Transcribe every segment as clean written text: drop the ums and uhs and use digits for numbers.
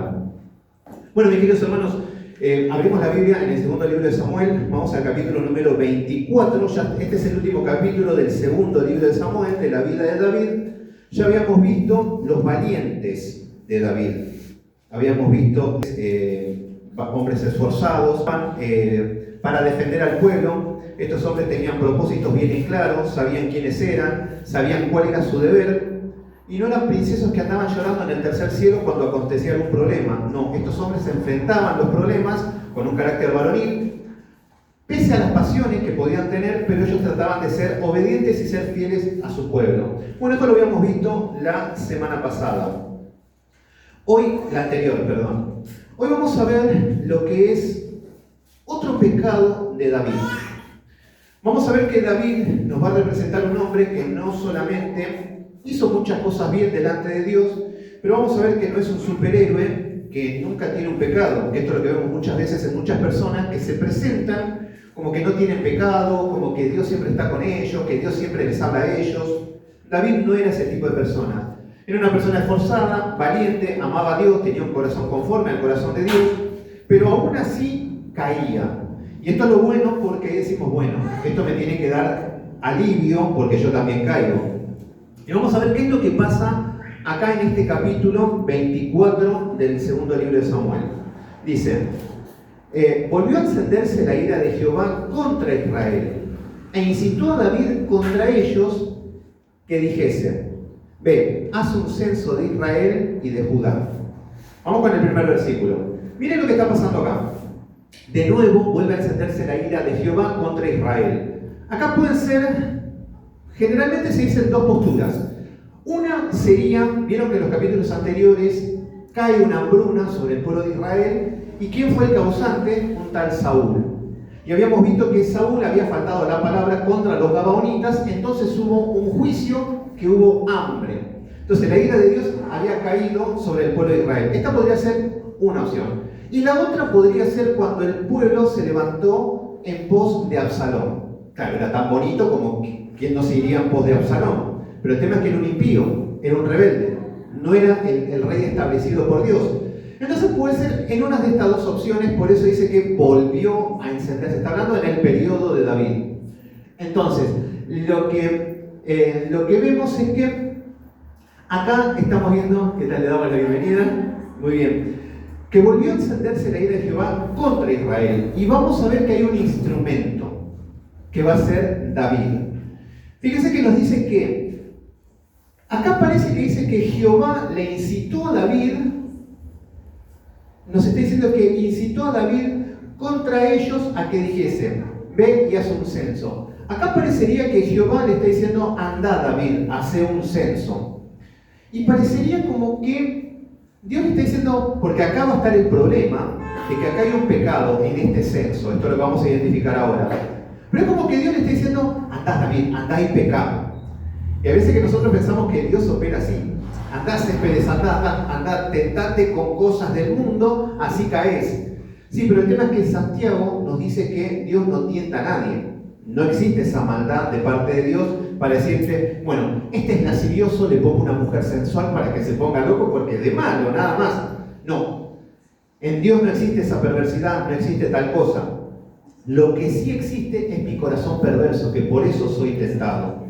habla. Bueno, mis queridos hermanos, abrimos la Biblia en el segundo libro de Samuel, vamos al capítulo número 24, este es el último capítulo del segundo libro de Samuel, de la vida de David. Ya habíamos visto los valientes de David, habíamos visto hombres esforzados para defender al pueblo. Estos hombres tenían propósitos bien claros, sabían quiénes eran, sabían cuál era su deber, y no eran princesos que andaban llorando en el tercer cielo cuando acontecía algún problema. No, estos hombres se enfrentaban los problemas con un carácter varonil, pese a las pasiones que podían tener, pero ellos trataban de ser obedientes y ser fieles a su pueblo. Bueno, esto lo habíamos visto la semana pasada. La anterior, perdón. Hoy vamos a ver lo que es otro pecado de David. Vamos a ver que David nos va a representar un hombre que no solamente hizo muchas cosas bien delante de Dios, pero vamos a ver que no es un superhéroe que nunca tiene un pecado, que esto es lo que vemos muchas veces en muchas personas que se presentan como que no tienen pecado, como que Dios siempre está con ellos, que Dios siempre les habla a ellos. David no era ese tipo de persona. Era una persona esforzada, valiente, amaba a Dios, tenía un corazón conforme al corazón de Dios, pero aún así caía. Y esto es lo bueno porque decimos, bueno, esto me tiene que dar alivio porque yo también caigo. Y vamos a ver qué es lo que pasa acá en este capítulo 24 del segundo libro de Samuel. Dice, volvió a encenderse la ira de Jehová contra Israel, e incitó a David contra ellos que dijese, ve, haz un censo de Israel y de Judá. Vamos con el primer versículo. Miren lo que está pasando acá. De nuevo vuelve a encenderse la ira de Jehová contra Israel. Acá pueden ser, generalmente se dicen dos posturas. Una sería, vieron que en los capítulos anteriores cae una hambruna sobre el pueblo de Israel, y ¿quién fue el causante? Un tal Saúl. Y habíamos visto que Saúl había faltado la palabra contra los gabaonitas, entonces hubo un juicio que hubo hambre. Entonces la ira de Dios había caído sobre el pueblo de Israel. Esta podría ser una opción. Y la otra podría ser cuando el pueblo se levantó en pos de Absalón. Claro, era tan bonito como quien no se iría en pos de Absalón. Pero el tema es que era un impío, era un rebelde, no era el rey establecido por Dios. Entonces puede ser en una de estas dos opciones, por eso dice que volvió a encenderse. Está hablando en el periodo de David. Entonces, lo que vemos es que acá estamos viendo, ¿qué tal? Le damos la bienvenida. Muy bien. Que volvió a encenderse la ira de Jehová contra Israel. Y vamos a ver que hay un instrumento que va a ser David. Fíjense que nos dice que acá parece que dice que Jehová le incitó a David, nos está diciendo que incitó a David contra ellos a que dijese, ve y haz un censo. Acá parecería que Jehová le está diciendo, anda David, hace un censo. Y parecería como que Dios le está diciendo, porque acá va a estar el problema de que acá hay un pecado en este censo, esto lo vamos a identificar ahora. Pero es como que Dios le está diciendo, andá David, andá y pecá. Y a veces que nosotros pensamos que Dios opera así. Andá, Céspedes, andá, tentate con cosas del mundo, así caes. Sí, pero el tema es que Santiago nos dice que Dios no tienta a nadie. No existe esa maldad de parte de Dios para decirte, bueno, este es lascivioso, le pongo una mujer sensual para que se ponga loco porque es de malo, nada más. No, en Dios no existe esa perversidad, no existe tal cosa. Lo que sí existe es mi corazón perverso, que por eso soy tentado.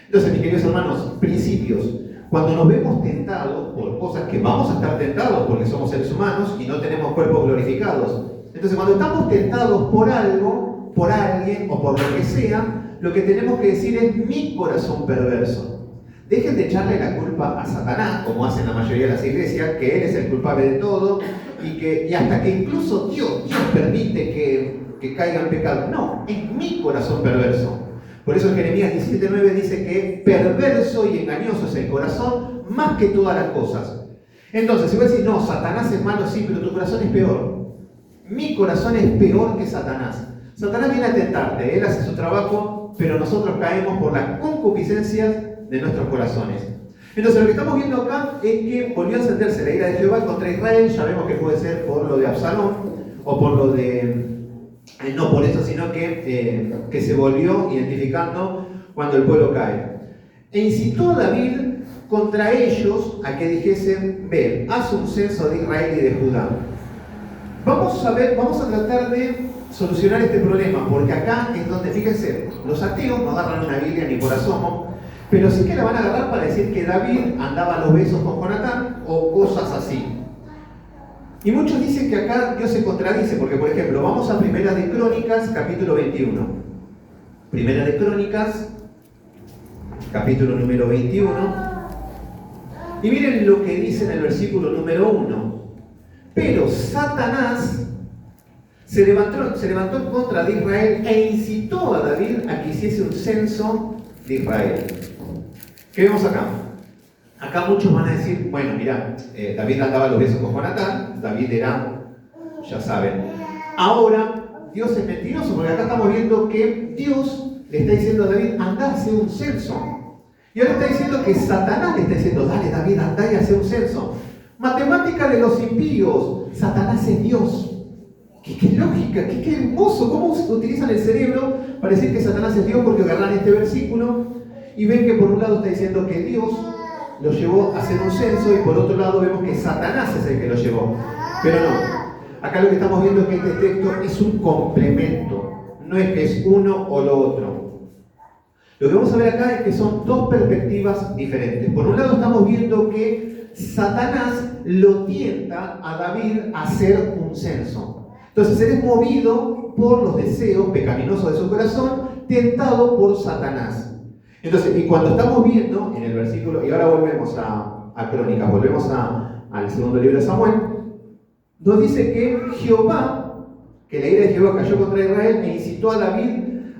Entonces, mis queridos hermanos, principios. Cuando nos vemos tentados por cosas que vamos a estar tentados porque somos seres humanos y no tenemos cuerpos glorificados. Entonces, cuando estamos tentados por algo, por alguien o por lo que sea, lo que tenemos que decir es mi corazón perverso. Dejen de echarle la culpa a Satanás, como hacen la mayoría de las iglesias, que él es el culpable de todo y hasta que incluso Dios permite que caiga en pecado. No, es mi corazón perverso. Por eso en Jeremías 17:9 dice que perverso y engañoso es el corazón más que todas las cosas. Entonces, si voy a decir, no, Satanás es malo, sí, pero tu corazón es peor. Mi corazón es peor que Satanás. Satanás viene a tentarte, él hace su trabajo, pero nosotros caemos por las concupiscencias de nuestros corazones. Entonces, lo que estamos viendo acá es que volvió a encenderse la ira de Jehová contra Israel. Ya vemos que puede ser por lo de Absalón o por lo de... no por eso, sino que se volvió identificando cuando el pueblo cae. E incitó a David contra ellos a que dijesen: ve, haz un censo de Israel y de Judá. Vamos a tratar de solucionar este problema, porque acá es donde, fíjense, los ateos no agarran una Biblia ni por asomo, pero sí que la van a agarrar para decir que David andaba a los besos con Jonatán o cosas así. Y muchos dicen que acá Dios se contradice, porque por ejemplo, vamos a Primera de Crónicas, capítulo 21. Primera de Crónicas, capítulo número 21. Y miren lo que dice en el versículo número 1. Pero Satanás se levantó en contra de Israel e incitó a David a que hiciese un censo de Israel. ¿Qué vemos acá? Acá muchos van a decir: bueno, mira, David andaba a los besos con Jonatán, David era, ya saben. Ahora, Dios es mentiroso, porque acá estamos viendo que Dios le está diciendo a David: andá a hacer un censo. Y ahora está diciendo que Satanás le está diciendo: dale, David, andá y hace un censo. Matemática de los impíos. Satanás es Dios. ¿Qué lógica? ¿Qué hermoso? ¿Cómo utilizan el cerebro para decir que Satanás es Dios? Porque agarran este versículo y ven que por un lado está diciendo que Dios lo llevó a hacer un censo, y por otro lado vemos que Satanás es el que lo llevó. Pero no. Acá lo que estamos viendo es que este texto es un complemento. No es que es uno o lo otro. Lo que vamos a ver acá es que son dos perspectivas diferentes. Por un lado estamos viendo que Satanás lo tienta a David a hacer un censo. Entonces él es movido por los deseos pecaminosos de su corazón, tentado por Satanás. Entonces, y cuando estamos viendo en el versículo, y ahora volvemos a Crónicas, volvemos al segundo libro de Samuel, nos dice que Jehová, que la ira de Jehová cayó contra Israel e incitó a David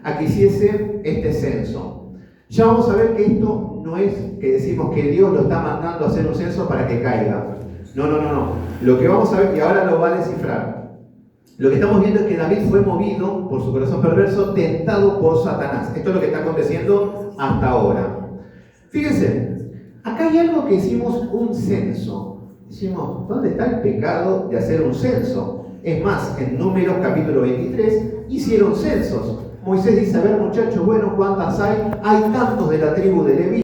a que hiciese este censo. Ya vamos a ver que esto no es que decimos que Dios lo está mandando a hacer un censo para que caiga. No. Lo que vamos a ver, y ahora lo va a descifrar, lo que estamos viendo es que David fue movido por su corazón perverso, tentado por Satanás. Esto es lo que está aconteciendo hasta ahora. Fíjense, acá hay algo que decimos un censo. Decimos: ¿dónde está el pecado de hacer un censo? Es más, en Números capítulo 23 hicieron censos. Moisés dice: a ver, muchachos, bueno, ¿cuántas hay? Hay tantos de la tribu de Leví.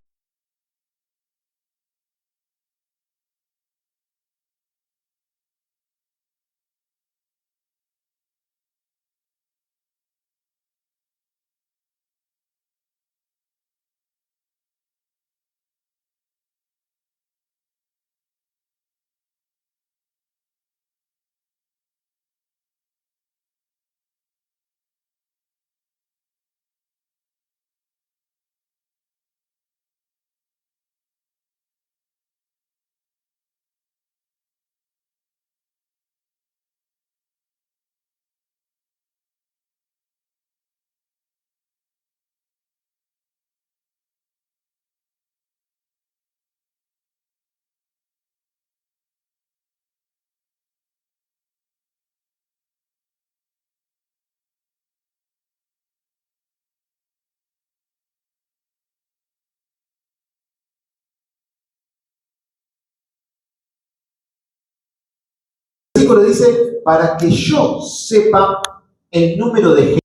El versículo dice: para que yo sepa el número de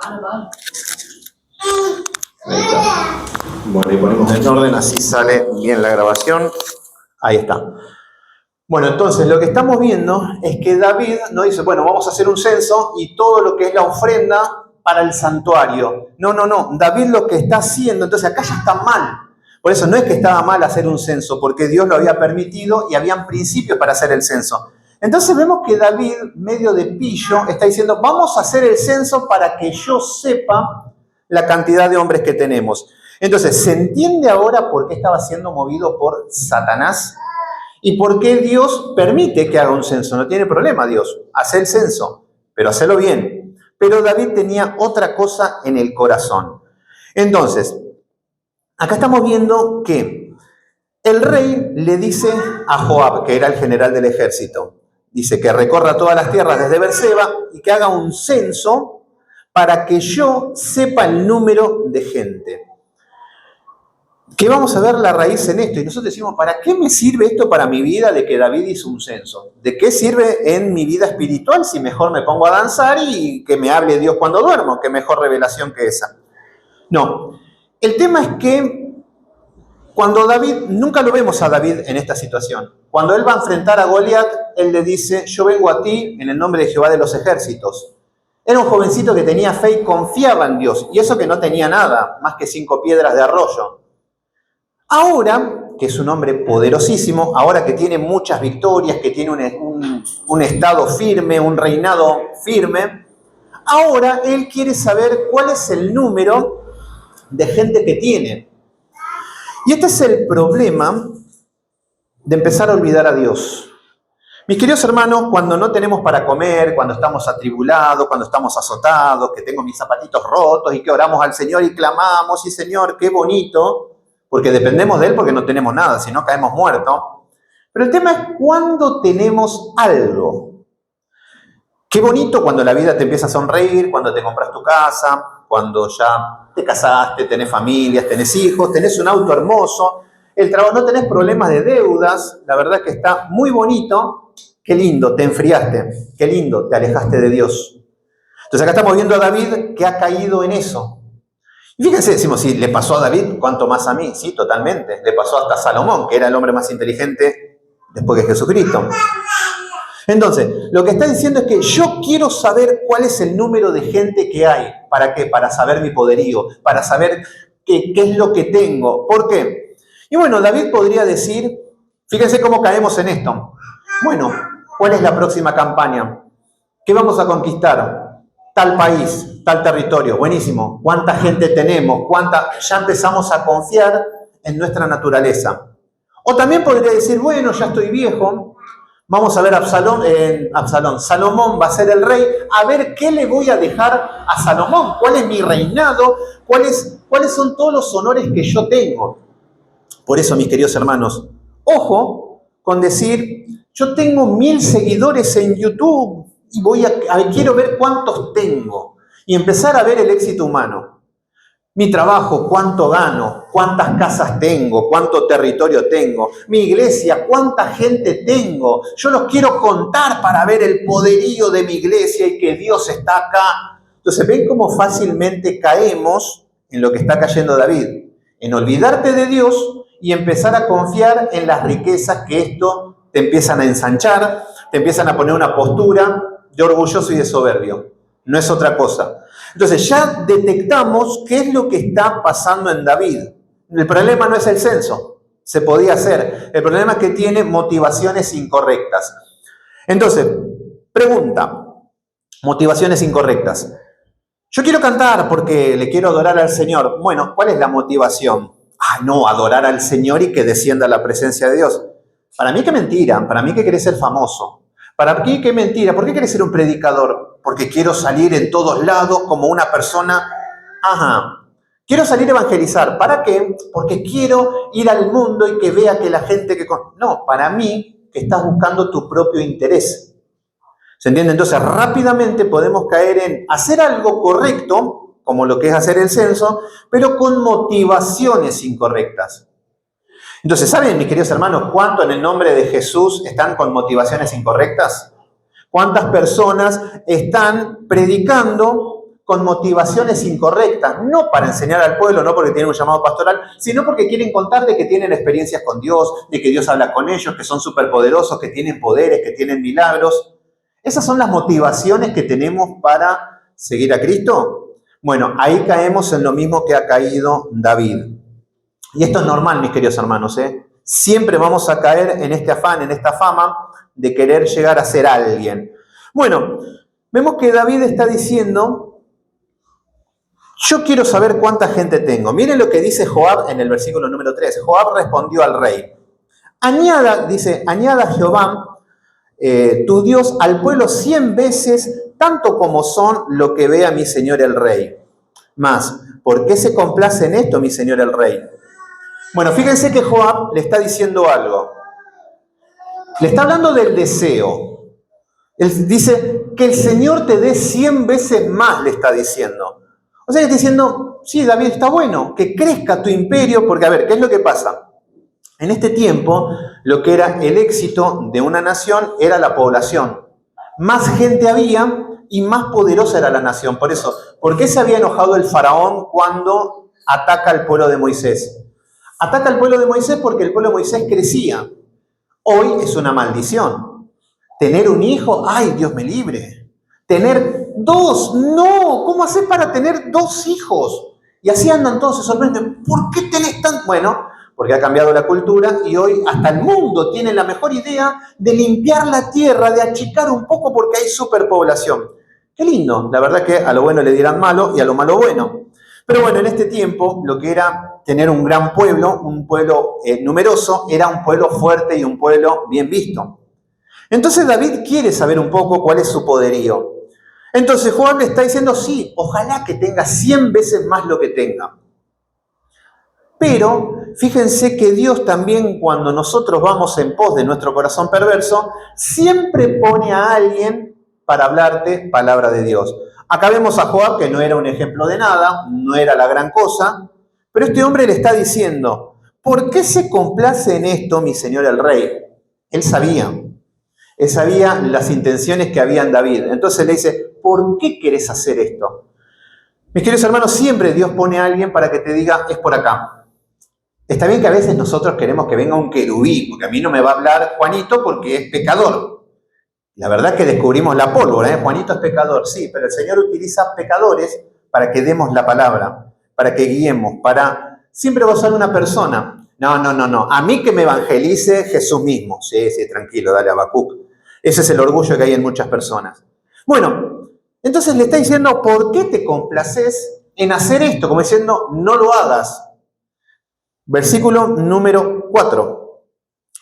Ahí está. Bueno, y ponemos en orden, así sale bien la grabación. Ahí está. Bueno, entonces lo que estamos viendo es que David no dice, bueno, vamos a hacer un censo y todo lo que es la ofrenda para el santuario. No. David lo que está haciendo, entonces acá ya está mal. Por eso no es que estaba mal hacer un censo, porque Dios lo había permitido y habían principios para hacer el censo. Entonces vemos que David, medio de pillo, está diciendo, vamos a hacer el censo para que yo sepa la cantidad de hombres que tenemos. Entonces, ¿se entiende ahora por qué estaba siendo movido por Satanás? ¿Y por qué Dios permite que haga un censo? No tiene problema Dios, hace el censo, pero hacelo bien. Pero David tenía otra cosa en el corazón. Entonces, acá estamos viendo que el rey le dice a Joab, que era el general del ejército, dice que recorra todas las tierras desde Beerseba y que haga un censo para que yo sepa el número de gente. Que vamos a ver la raíz en esto. Y nosotros decimos, ¿para qué me sirve esto para mi vida de que David hizo un censo? ¿De qué sirve en mi vida espiritual si mejor me pongo a danzar y que me hable Dios cuando duermo? ¿Qué mejor revelación que esa? No. El tema es que cuando David, nunca lo vemos a David en esta situación. Cuando él va a enfrentar a Goliat, él le dice, yo vengo a ti en el nombre de Jehová de los ejércitos. Era un jovencito que tenía fe y confiaba en Dios. Y eso que no tenía nada, más que 5 piedras de arroyo. Ahora, que es un hombre poderosísimo, ahora que tiene muchas victorias, que tiene un estado firme, un reinado firme, ahora él quiere saber cuál es el número de gente que tiene. Y este es el problema de empezar a olvidar a Dios. Mis queridos hermanos, cuando no tenemos para comer, cuando estamos atribulados, cuando estamos azotados, que tengo mis zapatitos rotos y que oramos al Señor y clamamos, y Señor, qué bonito, porque dependemos de Él porque no tenemos nada, si no caemos muertos. Pero el tema es cuando tenemos algo. Qué bonito cuando la vida te empieza a sonreír, cuando te compras tu casa, cuando ya te casaste, tenés familias, tenés hijos, tenés un auto hermoso, el trabajo, no tenés problemas de deudas, la verdad es que está muy bonito. Qué lindo, te enfriaste, qué lindo, te alejaste de Dios. Entonces acá estamos viendo a David que ha caído en eso. Y fíjense, decimos, si le pasó a David, ¿cuánto más a mí? Sí, totalmente. Le pasó hasta a Salomón, que era el hombre más inteligente después de Jesucristo. Entonces, lo que está diciendo es que yo quiero saber cuál es el número de gente que hay. ¿Para qué? Para saber mi poderío, para saber qué es lo que tengo. ¿Por qué? Y bueno, David podría decir, fíjense cómo caemos en esto. Bueno, ¿cuál es la próxima campaña? ¿Qué vamos a conquistar? Tal país, tal territorio, buenísimo. ¿Cuánta gente tenemos? Ya empezamos a confiar en nuestra naturaleza. O también podría decir, bueno, ya estoy viejo, vamos a ver Salomón va a ser el rey, a ver qué le voy a dejar a Salomón, cuál es mi reinado, cuáles son todos los honores que yo tengo. Por eso, mis queridos hermanos, ojo con decir, yo tengo 1000 seguidores en YouTube, y quiero ver cuántos tengo y empezar a ver el éxito humano. Mi trabajo, cuánto gano, cuántas casas tengo, cuánto territorio tengo. Mi iglesia, cuánta gente tengo. Yo los quiero contar para ver el poderío de mi iglesia y que Dios está acá. Entonces, ¿ven cómo fácilmente caemos en lo que está cayendo David? En olvidarte de Dios y empezar a confiar en las riquezas que esto te empiezan a ensanchar, te empiezan a poner una postura de orgulloso y de soberbio. No es otra cosa. Entonces ya detectamos qué es lo que está pasando en David. El problema no es el censo, se podía hacer. El problema es que tiene motivaciones incorrectas. Entonces, pregunta, motivaciones incorrectas. Yo quiero cantar porque le quiero adorar al Señor. Bueno, ¿cuál es la motivación? No, adorar al Señor y que descienda la presencia de Dios. Para mí que mentira, para mí que querés ser famoso. ¿Para qué? ¿Qué mentira? ¿Por qué querés ser un predicador? Porque quiero salir en todos lados como una persona. Quiero salir a evangelizar. ¿Para qué? Porque quiero ir al mundo y que vea que la gente que... No, para mí que estás buscando tu propio interés. ¿Se entiende? Entonces rápidamente podemos caer en hacer algo correcto, como lo que es hacer el censo, pero con motivaciones incorrectas. Entonces, ¿saben, mis queridos hermanos, cuánto en el nombre de Jesús están con motivaciones incorrectas? ¿Cuántas personas están predicando con motivaciones incorrectas, no para enseñar al pueblo, no porque tienen un llamado pastoral, sino porque quieren contar de que tienen experiencias con Dios, de que Dios habla con ellos, que son superpoderosos, que tienen poderes, que tienen milagros. ¿Esas son las motivaciones que tenemos para seguir a Cristo? Bueno, ahí caemos en lo mismo que ha caído David. Y esto es normal, mis queridos hermanos, ¿eh? Siempre vamos a caer en este afán, en esta fama de querer llegar a ser alguien. Bueno, vemos que David está diciendo, yo quiero saber cuánta gente tengo. Miren lo que dice Joab en el versículo número 3. Joab respondió al rey. Añada Jehová, tu Dios, al pueblo 100 veces, tanto como son lo que vea mi señor el rey. Mas, ¿por qué se complace en esto mi señor el rey? Bueno, fíjense que Joab le está diciendo algo. Le está hablando del deseo. Él dice que el Señor te dé 100 veces más, le está diciendo. O sea, que está diciendo, sí, David, está bueno, que crezca tu imperio, porque a ver, ¿qué es lo que pasa? En este tiempo, lo que era el éxito de una nación era la población. Más gente había y más poderosa era la nación. Por eso, ¿por qué se había enojado el faraón cuando ataca al pueblo de Moisés? Ataca al pueblo de Moisés porque el pueblo de Moisés crecía. Hoy es una maldición. Tener un hijo, ¡ay, Dios me libre! Tener 2, no, ¿cómo haces para tener 2 hijos? Y así andan todos, se sorprenden, ¿por qué tenés tan...? Bueno, porque ha cambiado la cultura y hoy hasta el mundo tiene la mejor idea de limpiar la tierra, de achicar un poco porque hay superpoblación. Qué lindo, la verdad que a lo bueno le dirán malo y a lo malo bueno. Pero bueno, en este tiempo lo que era tener un gran pueblo, un pueblo numeroso, era un pueblo fuerte y un pueblo bien visto. Entonces David quiere saber un poco cuál es su poderío. Entonces Joab le está diciendo, sí, ojalá que tenga 100 veces más lo que tenga. Pero fíjense que Dios también, cuando nosotros vamos en pos de nuestro corazón perverso, siempre pone a alguien para hablarte palabra de Dios. Acá vemos a Joab, que no era un ejemplo de nada, no era la gran cosa, pero este hombre le está diciendo, ¿por qué se complace en esto mi señor el rey? Él sabía las intenciones que había en David. Entonces le dice, ¿por qué querés hacer esto? Mis queridos hermanos, siempre Dios pone a alguien para que te diga, es por acá. Está bien que a veces nosotros queremos que venga un querubí, porque a mí no me va a hablar Juanito porque es pecador. La verdad es que descubrimos la pólvora, ¿eh? Juanito es pecador, sí, pero el Señor utiliza pecadores para que demos la palabra, para que guiemos, para... Siempre va a usar una persona. No. A mí que me evangelice Jesús mismo. Sí, tranquilo, dale a Habacuc. Ese es el orgullo que hay en muchas personas. Bueno, entonces le está diciendo, ¿por qué te complaces en hacer esto? Como diciendo, no lo hagas. Versículo número 4.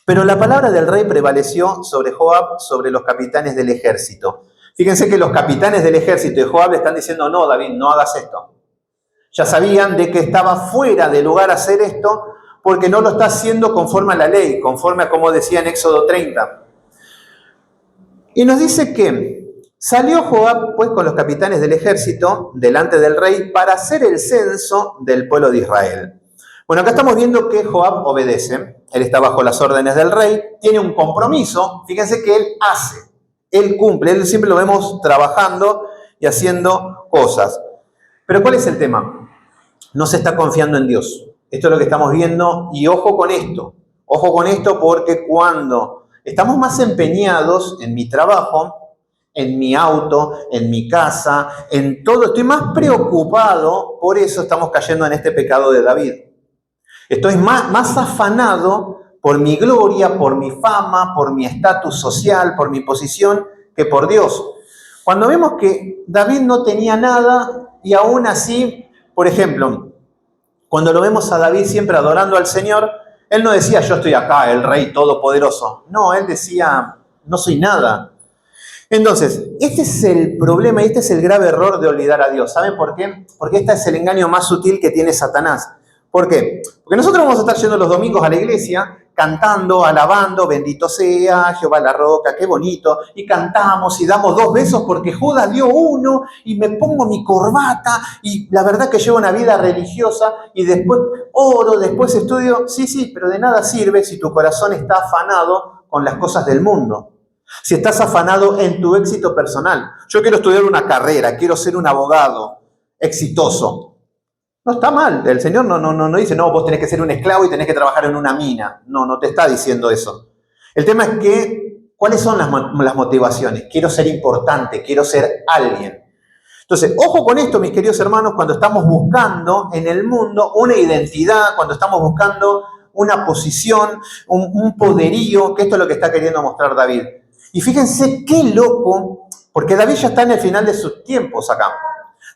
Pero la palabra del rey prevaleció sobre Joab, sobre los capitanes del ejército. Fíjense que los capitanes del ejército de Joab le están diciendo, no, David, no hagas esto. Ya sabían de que estaba fuera de lugar hacer esto porque no lo está haciendo conforme a la ley, conforme a como decía en Éxodo 30. Y nos dice que salió Joab pues con los capitanes del ejército delante del rey para hacer el censo del pueblo de Israel. Bueno, acá estamos viendo que Joab obedece, él está bajo las órdenes del rey, tiene un compromiso, fíjense que él hace, él cumple, él siempre lo vemos trabajando y haciendo cosas. Pero ¿cuál es el tema? No se está confiando en Dios. Esto es lo que estamos viendo y ojo con esto porque cuando estamos más empeñados en mi trabajo, en mi auto, en mi casa, en todo, estoy más preocupado, por eso estamos cayendo en este pecado de David. Estoy más afanado por mi gloria, por mi fama, por mi estatus social, por mi posición, que por Dios. Cuando vemos que David no tenía nada y aún así, por ejemplo, cuando lo vemos a David siempre adorando al Señor, él no decía, yo estoy acá, el Rey Todopoderoso. No, él decía, no soy nada. Entonces, este es el problema y este es el grave error de olvidar a Dios. ¿Saben por qué? Porque este es el engaño más sutil que tiene Satanás. ¿Por qué? Porque nosotros vamos a estar yendo los domingos a la iglesia, cantando, alabando, bendito sea Jehová la roca, qué bonito, y cantamos y damos 2 besos porque Judas dio 1 y me pongo mi corbata y la verdad que llevo una vida religiosa y después oro, después estudio. Sí, pero de nada sirve si tu corazón está afanado con las cosas del mundo. Si estás afanado en tu éxito personal. Yo quiero estudiar una carrera, quiero ser un abogado exitoso. No está mal. El Señor no dice, no, vos tenés que ser un esclavo y tenés que trabajar en una mina. No te está diciendo eso. El tema es que, ¿cuáles son las motivaciones? Quiero ser importante, quiero ser alguien. Entonces, ojo con esto, mis queridos hermanos, cuando estamos buscando en el mundo una identidad, cuando estamos buscando una posición, un poderío, que esto es lo que está queriendo mostrar David. Y fíjense qué loco, porque David ya está en el final de sus tiempos acá.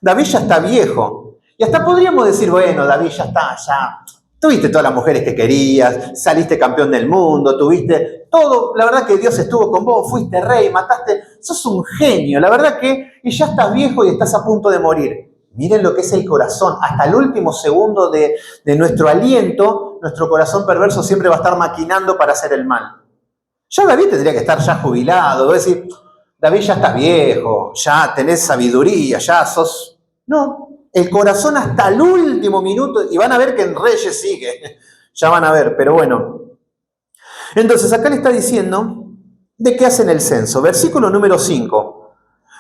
David ya está viejo. Y hasta podríamos decir, bueno, David ya está, ya tuviste todas las mujeres que querías, saliste campeón del mundo, tuviste todo. La verdad que Dios estuvo con vos, fuiste rey, mataste, sos un genio. La verdad que, y ya estás viejo y estás a punto de morir. Miren lo que es el corazón. Hasta el último segundo de nuestro aliento, nuestro corazón perverso siempre va a estar maquinando para hacer el mal. Ya David tendría que estar ya jubilado. Es decir, David ya estás viejo, ya tenés sabiduría, ya sos... No, el corazón hasta el último minuto, y van a ver que en Reyes sigue, ya van a ver, pero bueno. Entonces acá le está diciendo de qué hacen el censo. Versículo número 5.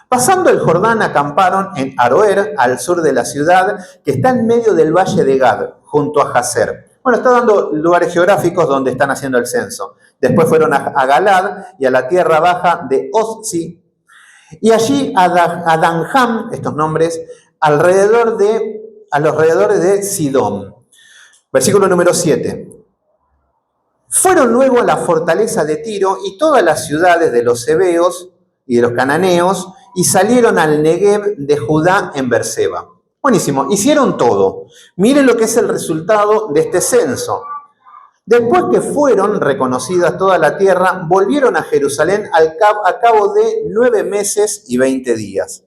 Pasando el Jordán acamparon en Aroer, al sur de la ciudad, que está en medio del valle de Gad, junto a Jazer. Bueno, está dando lugares geográficos donde están haciendo el censo. Después fueron a Galad y a la tierra baja de Oszi, y allí a Danjam, estos nombres, a los alrededores de Sidón. Versículo número 7. Fueron luego a la fortaleza de Tiro y todas las ciudades de los heveos y de los cananeos, y salieron al Negev de Judá en Berseba. Buenísimo, hicieron todo. Miren lo que es el resultado de este censo. Después que fueron reconocidas toda la tierra, volvieron a Jerusalén a cabo de 9 meses y 20 días.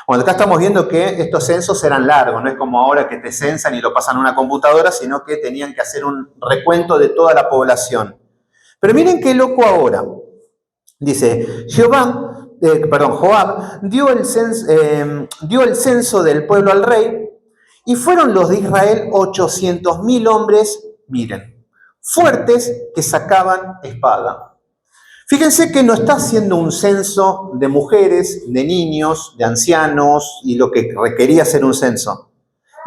Bueno, acá estamos viendo que estos censos eran largos, no es como ahora que te censan y lo pasan a una computadora, sino que tenían que hacer un recuento de toda la población. Pero miren qué loco ahora. Dice, Joab dio el censo del pueblo al rey, y fueron los de Israel 800.000 hombres, miren, fuertes, que sacaban espada. Fíjense que no está haciendo un censo de mujeres, de niños, de ancianos y lo que requería hacer un censo.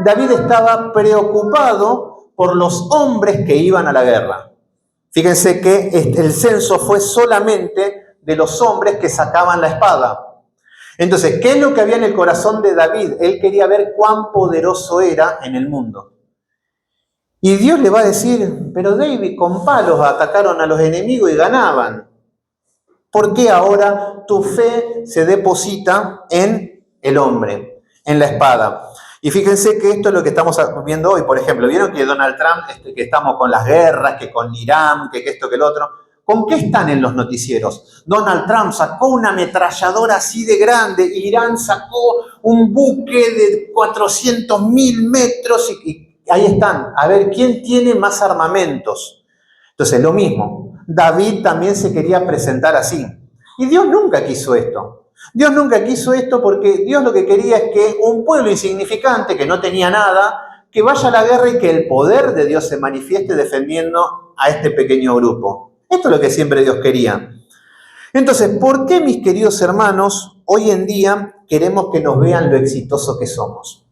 David estaba preocupado por los hombres que iban a la guerra. Fíjense que el censo fue solamente de los hombres que sacaban la espada. Entonces, ¿qué es lo que había en el corazón de David? Él quería ver cuán poderoso era en el mundo. Y Dios le va a decir, pero David, con palos atacaron a los enemigos y ganaban. ¿Por qué ahora tu fe se deposita en el hombre, en la espada? Y fíjense que esto es lo que estamos viendo hoy. Por ejemplo, ¿vieron que Donald Trump, que estamos con las guerras, que con Irán, que esto, que el otro? ¿Con qué están en los noticieros? Donald Trump sacó una ametralladora así de grande, Irán sacó un buque de 400.000 metros y ahí están. A ver, ¿quién tiene más armamentos? Entonces, lo mismo. David también se quería presentar así. Y Dios nunca quiso esto. Dios nunca quiso esto porque Dios lo que quería es que un pueblo insignificante, que no tenía nada, que vaya a la guerra y que el poder de Dios se manifieste defendiendo a este pequeño grupo. Esto es lo que siempre Dios quería. Entonces, ¿por qué, mis queridos hermanos, hoy en día queremos que nos vean lo exitoso que somos?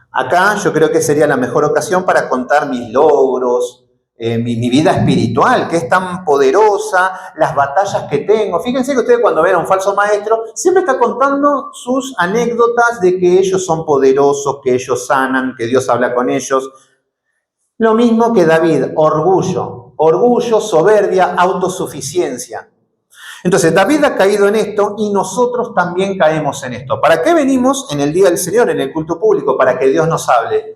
Acá yo creo que sería la mejor ocasión para contar mis logros, mi vida espiritual, que es tan poderosa, las batallas que tengo. Fíjense que ustedes cuando ven a un falso maestro, siempre está contando sus anécdotas de que ellos son poderosos, que ellos sanan, que Dios habla con ellos. Lo mismo que David, orgullo, soberbia, autosuficiencia. Entonces, David ha caído en esto y nosotros también caemos en esto. ¿Para qué venimos en el Día del Señor, en el culto público? Para que Dios nos hable.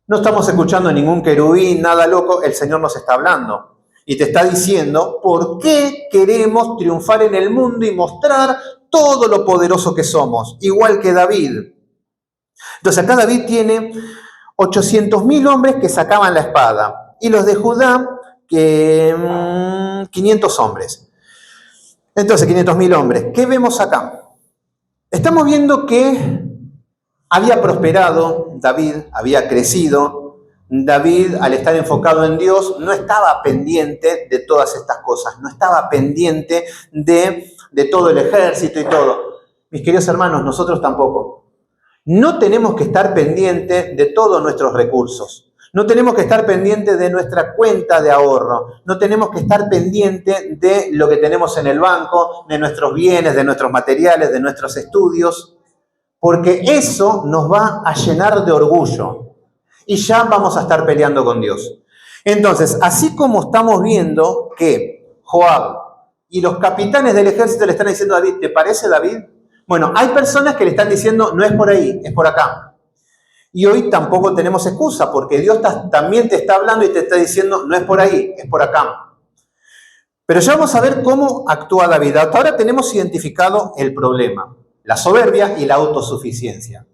No estamos escuchando ningún querubín, nada loco, el Señor nos está hablando. Y te está diciendo por qué queremos triunfar en el mundo y mostrar todo lo poderoso que somos, igual que David. Entonces, acá David tiene 800.000 hombres que sacaban la espada. Y los de Judá, 500 hombres. Entonces, 500.000 hombres. ¿Qué vemos acá? Estamos viendo que había prosperado David, había crecido. David, al estar enfocado en Dios, no estaba pendiente de todas estas cosas, no estaba pendiente de todo el ejército y todo. Mis queridos hermanos, nosotros tampoco. No tenemos que estar pendientes de todos nuestros recursos. No tenemos que estar pendientes de nuestra cuenta de ahorro. No tenemos que estar pendientes de lo que tenemos en el banco, de nuestros bienes, de nuestros materiales, de nuestros estudios, porque eso nos va a llenar de orgullo y ya vamos a estar peleando con Dios. Entonces, así como estamos viendo que Joab y los capitanes del ejército le están diciendo a David, ¿te parece, David? Bueno, hay personas que le están diciendo, no es por ahí, es por acá. Y hoy tampoco tenemos excusa, porque Dios también te está hablando y te está diciendo, no es por ahí, es por acá. Pero ya vamos a ver cómo actúa David. Hasta ahora tenemos identificado el problema, la soberbia y la autosuficiencia.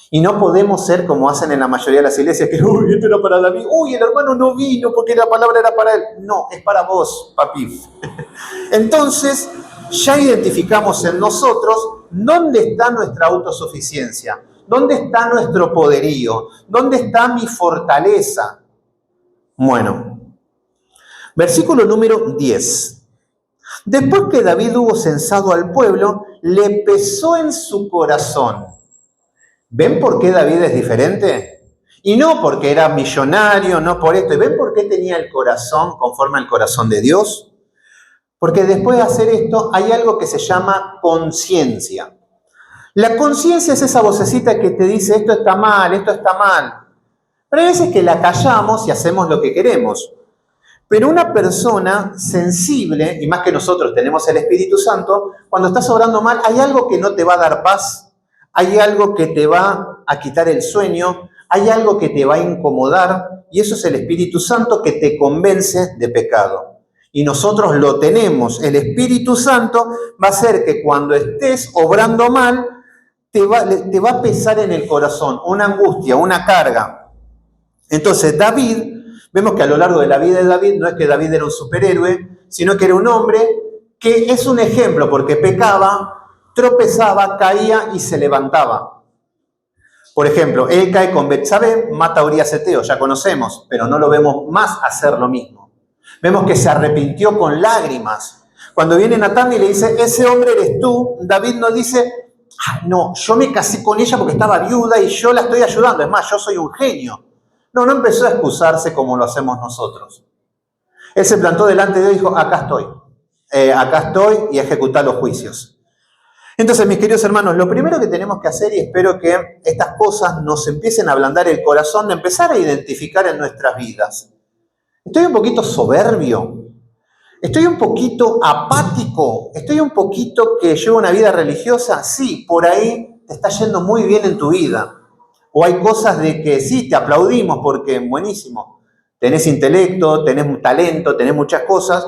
Y no podemos ser como hacen en la mayoría de las iglesias, que, uy, esto era para David, uy, el hermano no vino porque la palabra era para él. No, es para vos, papi. Entonces, ya identificamos en nosotros dónde está nuestra autosuficiencia. ¿Dónde está nuestro poderío? ¿Dónde está mi fortaleza? Bueno, versículo número 10. Después que David hubo censado al pueblo, le pesó en su corazón. ¿Ven por qué David es diferente? Y no porque era millonario, no por esto. ¿Y ven por qué tenía el corazón conforme al corazón de Dios? Porque después de hacer esto hay algo que se llama conciencia. La conciencia es esa vocecita que te dice esto está mal, esto está mal. Pero hay veces que la callamos y hacemos lo que queremos. Pero una persona sensible, y más que nosotros tenemos el Espíritu Santo, cuando estás obrando mal, hay algo que no te va a dar paz, hay algo que te va a quitar el sueño, hay algo que te va a incomodar, y eso es el Espíritu Santo que te convence de pecado. Y nosotros lo tenemos. El Espíritu Santo va a hacer que cuando estés obrando mal, te va a pesar en el corazón una angustia, una carga. Entonces David, vemos que a lo largo de la vida de David, no es que David era un superhéroe, sino que era un hombre que es un ejemplo, porque pecaba, tropezaba, caía y se levantaba. Por ejemplo, él cae con Betsabé, mata a Urías Eteo, ya conocemos, pero no lo vemos más hacer lo mismo. Vemos que se arrepintió con lágrimas. Cuando viene Natán y le dice, ese hombre eres tú, David no dice, no, yo me casé con ella porque estaba viuda y yo la estoy ayudando. Es más, yo soy un genio. No empezó a excusarse como lo hacemos nosotros. Él se plantó delante de Dios y dijo, acá estoy y ejecutar los juicios. Entonces, mis queridos hermanos, lo primero que tenemos que hacer, y espero que estas cosas nos empiecen a ablandar el corazón, de empezar a identificar en nuestras vidas. ¿Estoy un poquito soberbio? ¿Estoy un poquito apático? ¿Estoy un poquito que llevo una vida religiosa? Sí, por ahí te está yendo muy bien en tu vida. O hay cosas de que sí, te aplaudimos porque buenísimo. Tenés intelecto, tenés talento, tenés muchas cosas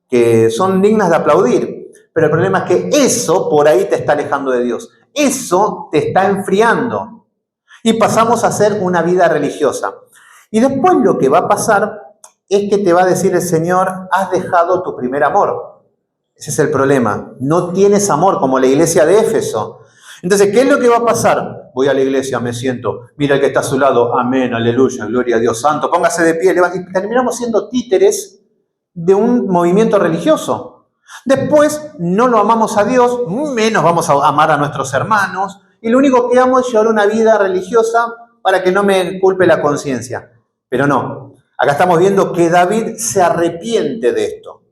que son dignas de aplaudir. Pero el problema es que eso por ahí te está alejando de Dios. Eso te está enfriando. Y pasamos a hacer una vida religiosa. Y después lo que va a pasar es que te va a decir el Señor, has dejado tu primer amor. Ese es el problema. No tienes amor como la iglesia de Éfeso. Entonces, ¿qué es lo que va a pasar? Voy a la iglesia, me siento, mira el que está a su lado, amén, aleluya, gloria a Dios santo, póngase de pie, y terminamos siendo títeres de un movimiento religioso. Después no lo amamos a Dios, menos vamos a amar a nuestros hermanos, y lo único que amo es llevar una vida religiosa para que no me culpe la conciencia. Pero no, acá estamos viendo que David se arrepiente de esto.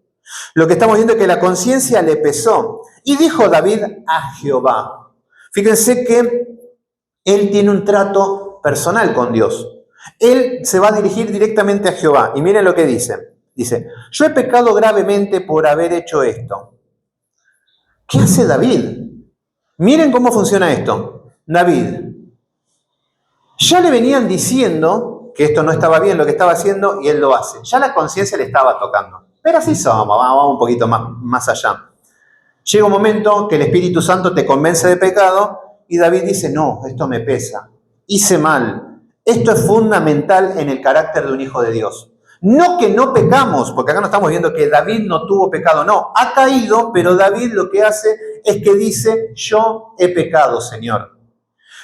Lo que estamos viendo es que la conciencia le pesó. Y dijo David a Jehová. Fíjense que él tiene un trato personal con Dios. Él se va a dirigir directamente a Jehová. Y miren lo que dice. Dice, yo he pecado gravemente por haber hecho esto. ¿Qué hace David? Miren cómo funciona esto. David, ya le venían diciendo que esto no estaba bien lo que estaba haciendo y él lo hace. Ya la conciencia le estaba tocando. Pero así somos, vamos un poquito más allá. Llega un momento que el Espíritu Santo te convence de pecado y David dice, no, esto me pesa, hice mal. Esto es fundamental en el carácter de un hijo de Dios. No que no pecamos, porque acá no estamos viendo que David no tuvo pecado, no, ha caído, pero David lo que hace es que dice, yo he pecado, Señor.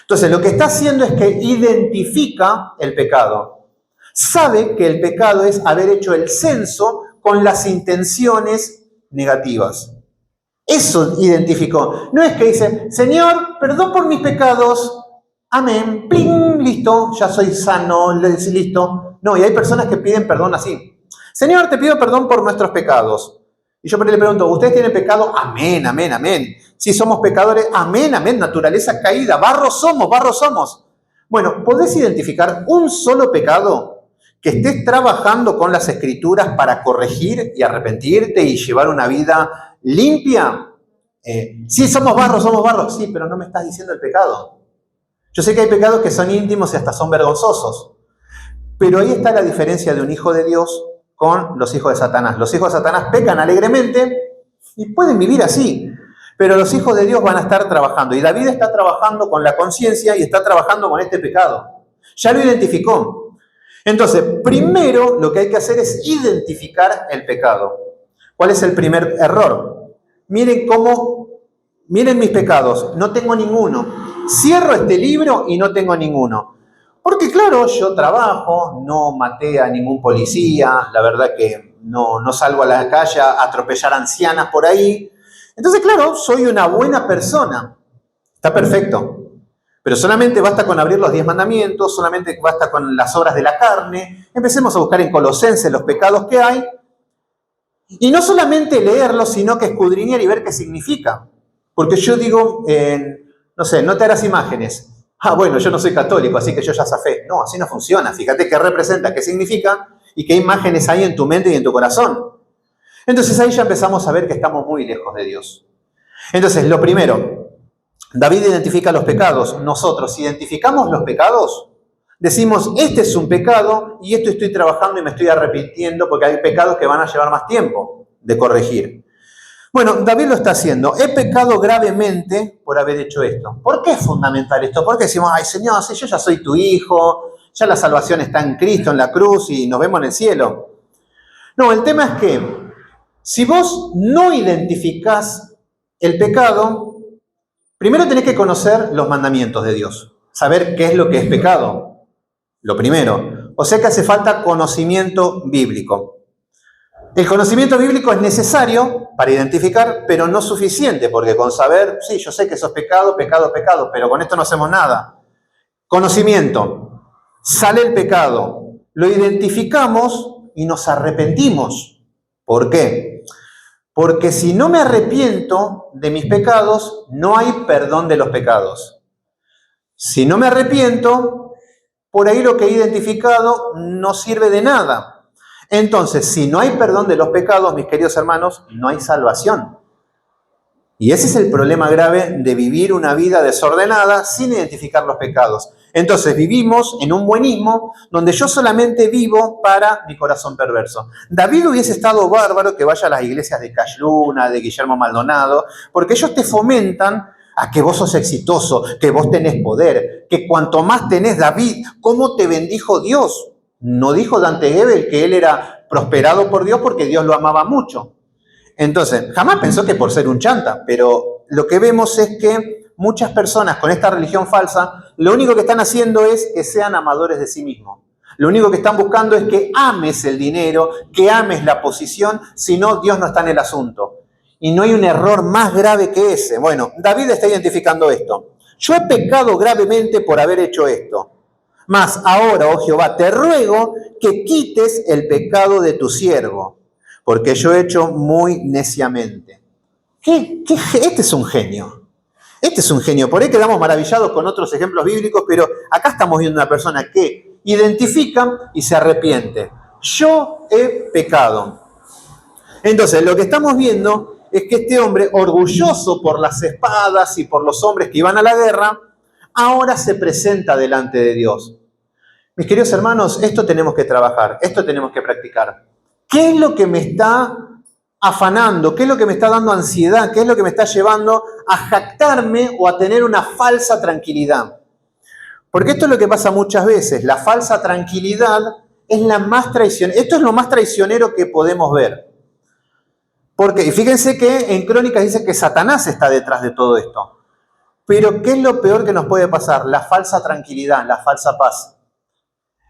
Entonces, lo que está haciendo es que identifica el pecado. Sabe que el pecado es haber hecho el censo con las intenciones negativas. Eso identificó. No es que dice, Señor, perdón por mis pecados, amén, pling, listo, ya soy sano, listo. No, y hay personas que piden perdón así. Señor, te pido perdón por nuestros pecados. Y yo le pregunto, ¿ustedes tienen pecado? Amén, amén, amén. Si somos pecadores, amén, amén, naturaleza caída, barro somos, barro somos. Bueno, ¿podés identificar un solo pecado que estés trabajando con las Escrituras para corregir y arrepentirte y llevar una vida limpia? Sí, somos barro, sí, pero no me estás diciendo el pecado. Yo sé que hay pecados que son íntimos y hasta son vergonzosos, pero ahí está la diferencia de un hijo de Dios con los hijos de Satanás. Los hijos de Satanás pecan alegremente y pueden vivir así, pero los hijos de Dios van a estar trabajando. Y David está trabajando con la conciencia y está trabajando con este pecado. Ya lo identificó. Entonces, primero lo que hay que hacer es identificar el pecado. ¿Cuál es el primer error? Miren mis pecados, no tengo ninguno. Cierro este libro y no tengo ninguno. Porque claro, yo trabajo, no maté a ningún policía, la verdad que no salgo a la calle a atropellar ancianas por ahí. Entonces, claro, soy una buena persona. Está perfecto. Pero solamente basta con abrir los 10 mandamientos, solamente basta con las obras de la carne. Empecemos a buscar en Colosenses los pecados que hay. Y no solamente leerlos, sino que escudriñar y ver qué significa. Porque yo digo, no sé, no te harás imágenes. Ah, bueno, yo no soy católico, así que yo ya zafé. No, así no funciona. Fíjate qué representa, qué significa y qué imágenes hay en tu mente y en tu corazón. Entonces ahí ya empezamos a ver que estamos muy lejos de Dios. Entonces, lo primero, David identifica los pecados. Nosotros identificamos los pecados, decimos, este es un pecado y esto estoy trabajando y me estoy arrepintiendo porque hay pecados que van a llevar más tiempo de corregir. Bueno, David lo está haciendo. He pecado gravemente por haber hecho esto. ¿Por qué es fundamental esto? Porque decimos, ay Señor, si yo ya soy tu hijo, ya la salvación está en Cristo, en la cruz y nos vemos en el cielo. No, el tema es que si vos no identificás el pecado, primero tenés que conocer los mandamientos de Dios, saber qué es lo que es pecado, lo primero. O sea que hace falta conocimiento bíblico. El conocimiento bíblico es necesario para identificar, pero no suficiente, porque con saber, sí, yo sé que eso es pecado, pero con esto no hacemos nada. Conocimiento. Sale el pecado, lo identificamos y nos arrepentimos. ¿Por qué? Porque si no me arrepiento de mis pecados, no hay perdón de los pecados. Si no me arrepiento, por ahí lo que he identificado no sirve de nada. Entonces, si no hay perdón de los pecados, mis queridos hermanos, no hay salvación. Y ese es el problema grave de vivir una vida desordenada sin identificar los pecados. Entonces vivimos en un buenismo donde yo solamente vivo para mi corazón perverso. David hubiese estado bárbaro que vaya a las iglesias de Cash Luna, de Guillermo Maldonado, porque ellos te fomentan a que vos sos exitoso, que vos tenés poder, que cuanto más tenés, David, ¿cómo te bendijo Dios? No dijo Dante Gebel que él era prosperado por Dios porque Dios lo amaba mucho. Entonces, jamás pensó que por ser un chanta, pero lo que vemos es que muchas personas con esta religión falsa, lo único que están haciendo es que sean amadores de sí mismos. Lo único que están buscando es que ames el dinero, que ames la posición, si no, Dios no está en el asunto. Y no hay un error más grave que ese. Bueno, David está identificando esto. Yo he pecado gravemente por haber hecho esto. Mas ahora, oh Jehová, te ruego que quites el pecado de tu siervo, porque yo he hecho muy neciamente. Este es un genio. Este es un genio. Por ahí quedamos maravillados con otros ejemplos bíblicos, pero acá estamos viendo una persona que identifica y se arrepiente. Yo he pecado. Entonces, lo que estamos viendo es que este hombre, orgulloso por las espadas y por los hombres que iban a la guerra, ahora se presenta delante de Dios. Mis queridos hermanos, esto tenemos que trabajar, esto tenemos que practicar. ¿Qué es lo que me está afanando? ¿Qué es lo que me está dando ansiedad? ¿Qué es lo que me está llevando a jactarme o a tener una falsa tranquilidad? Porque esto es lo que pasa muchas veces. La falsa tranquilidad es la más traicionera. Esto es lo más traicionero que podemos ver. Porque, y fíjense que en Crónicas dice que Satanás está detrás de todo esto. Pero ¿qué es lo peor que nos puede pasar? La falsa tranquilidad, la falsa paz.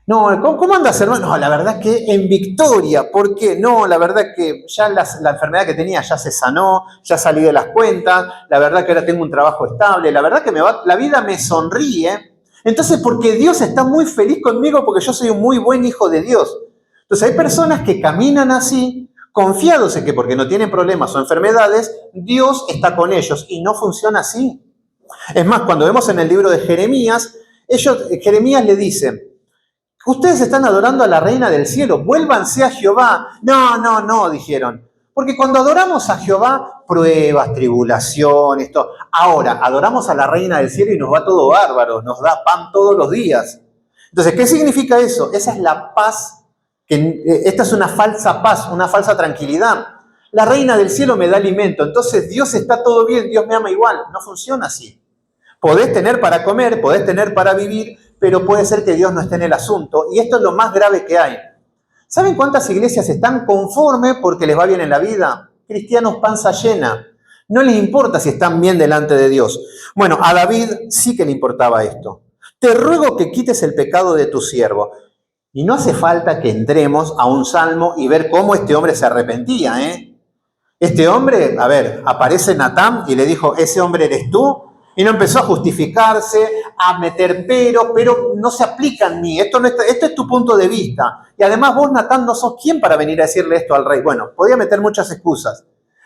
No, ¿cómo andas, hermano? No, la verdad que en victoria. ¿Por qué? No, la verdad que ya la enfermedad que tenía ya se sanó, ya salí de las cuentas, la verdad que ahora tengo un trabajo estable, la verdad que la vida me sonríe. Entonces, porque Dios está muy feliz conmigo porque yo soy un muy buen hijo de Dios. Entonces, hay personas que caminan así, confiados en que porque no tienen problemas o enfermedades, Dios está con ellos y no funciona así. Es más, cuando vemos en el libro de Jeremías, Jeremías le dice: ustedes están adorando a la reina del cielo, vuélvanse a Jehová. No, no, no, dijeron. Porque cuando adoramos a Jehová, pruebas, tribulaciones, todo. Ahora, adoramos a la reina del cielo y nos va todo bárbaro, nos da pan todos los días. Entonces, ¿qué significa eso? Esa es la paz, esta es una falsa paz, una falsa tranquilidad. La reina del cielo me da alimento, entonces Dios está todo bien, Dios me ama igual. No funciona así. Podés tener para comer, podés tener para vivir, pero puede ser que Dios no esté en el asunto. Y esto es lo más grave que hay. ¿Saben cuántas iglesias están conformes porque les va bien en la vida? Cristianos panza llena. No les importa si están bien delante de Dios. Bueno, a David sí que le importaba esto. Te ruego que quites el pecado de tu siervo. Y no hace falta que entremos a un salmo y ver cómo este hombre se arrepentía, ¿eh? Este hombre, a ver, aparece Natán y le dijo: ese hombre eres tú. Y no empezó a justificarse, a meter pero no se aplica en mí. Esto es tu punto de vista. Y además vos, Natán, no sos quien para venir a decirle esto al rey. Bueno, podía meter muchas excusas.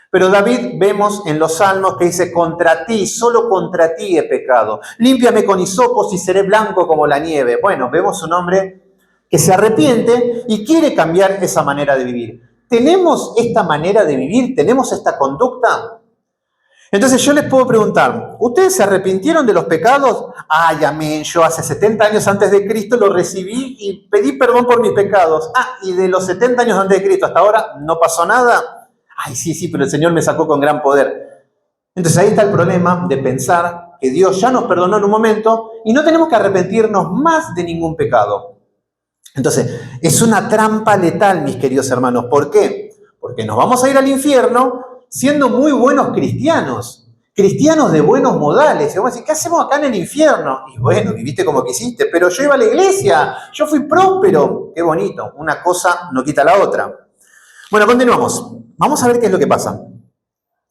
Pero David, vemos en los salmos que dice: contra ti, solo contra ti he pecado. Límpiame con hisopos y seré blanco como la nieve. Bueno, vemos un hombre que se arrepiente y quiere cambiar esa manera de vivir. ¿Tenemos esta manera de vivir? ¿Tenemos esta conducta? Entonces yo les puedo preguntar: ¿ustedes se arrepintieron de los pecados? Ay, amén, yo hace 70 años antes de Cristo lo recibí y pedí perdón por mis pecados. Ah, y de los 70 años antes de Cristo hasta ahora no pasó nada. Ay, sí, pero el Señor me sacó con gran poder. Entonces ahí está el problema de pensar que Dios ya nos perdonó en un momento y no tenemos que arrepentirnos más de ningún pecado. Entonces, es una trampa letal, mis queridos hermanos. ¿Por qué? Porque nos vamos a ir al infierno siendo muy buenos cristianos, cristianos de buenos modales. Y vamos a decir: ¿qué hacemos acá en el infierno? Y bueno, viviste como quisiste, pero yo iba a la iglesia, yo fui próspero. Qué bonito, una cosa no quita la otra. Bueno, continuamos. Vamos a ver qué es lo que pasa.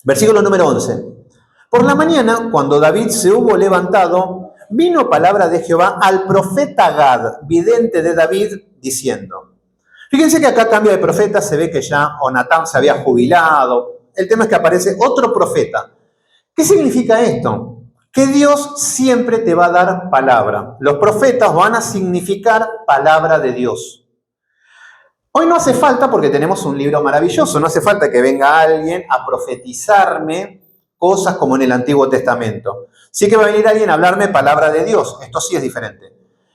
Versículo número 11. Por la mañana, cuando David se hubo levantado, vino palabra de Jehová al profeta Gad, vidente de David, diciendo. Fíjense que acá cambia de profeta, se ve que ya Natán se había jubilado. El tema es que aparece otro profeta. ¿Qué significa esto? Que Dios siempre te va a dar palabra. Los profetas van a significar palabra de Dios. Hoy no hace falta, porque tenemos un libro maravilloso, no hace falta que venga alguien a profetizarme cosas como en el Antiguo Testamento. Sí que va a venir alguien a hablarme palabra de Dios. Esto sí es diferente.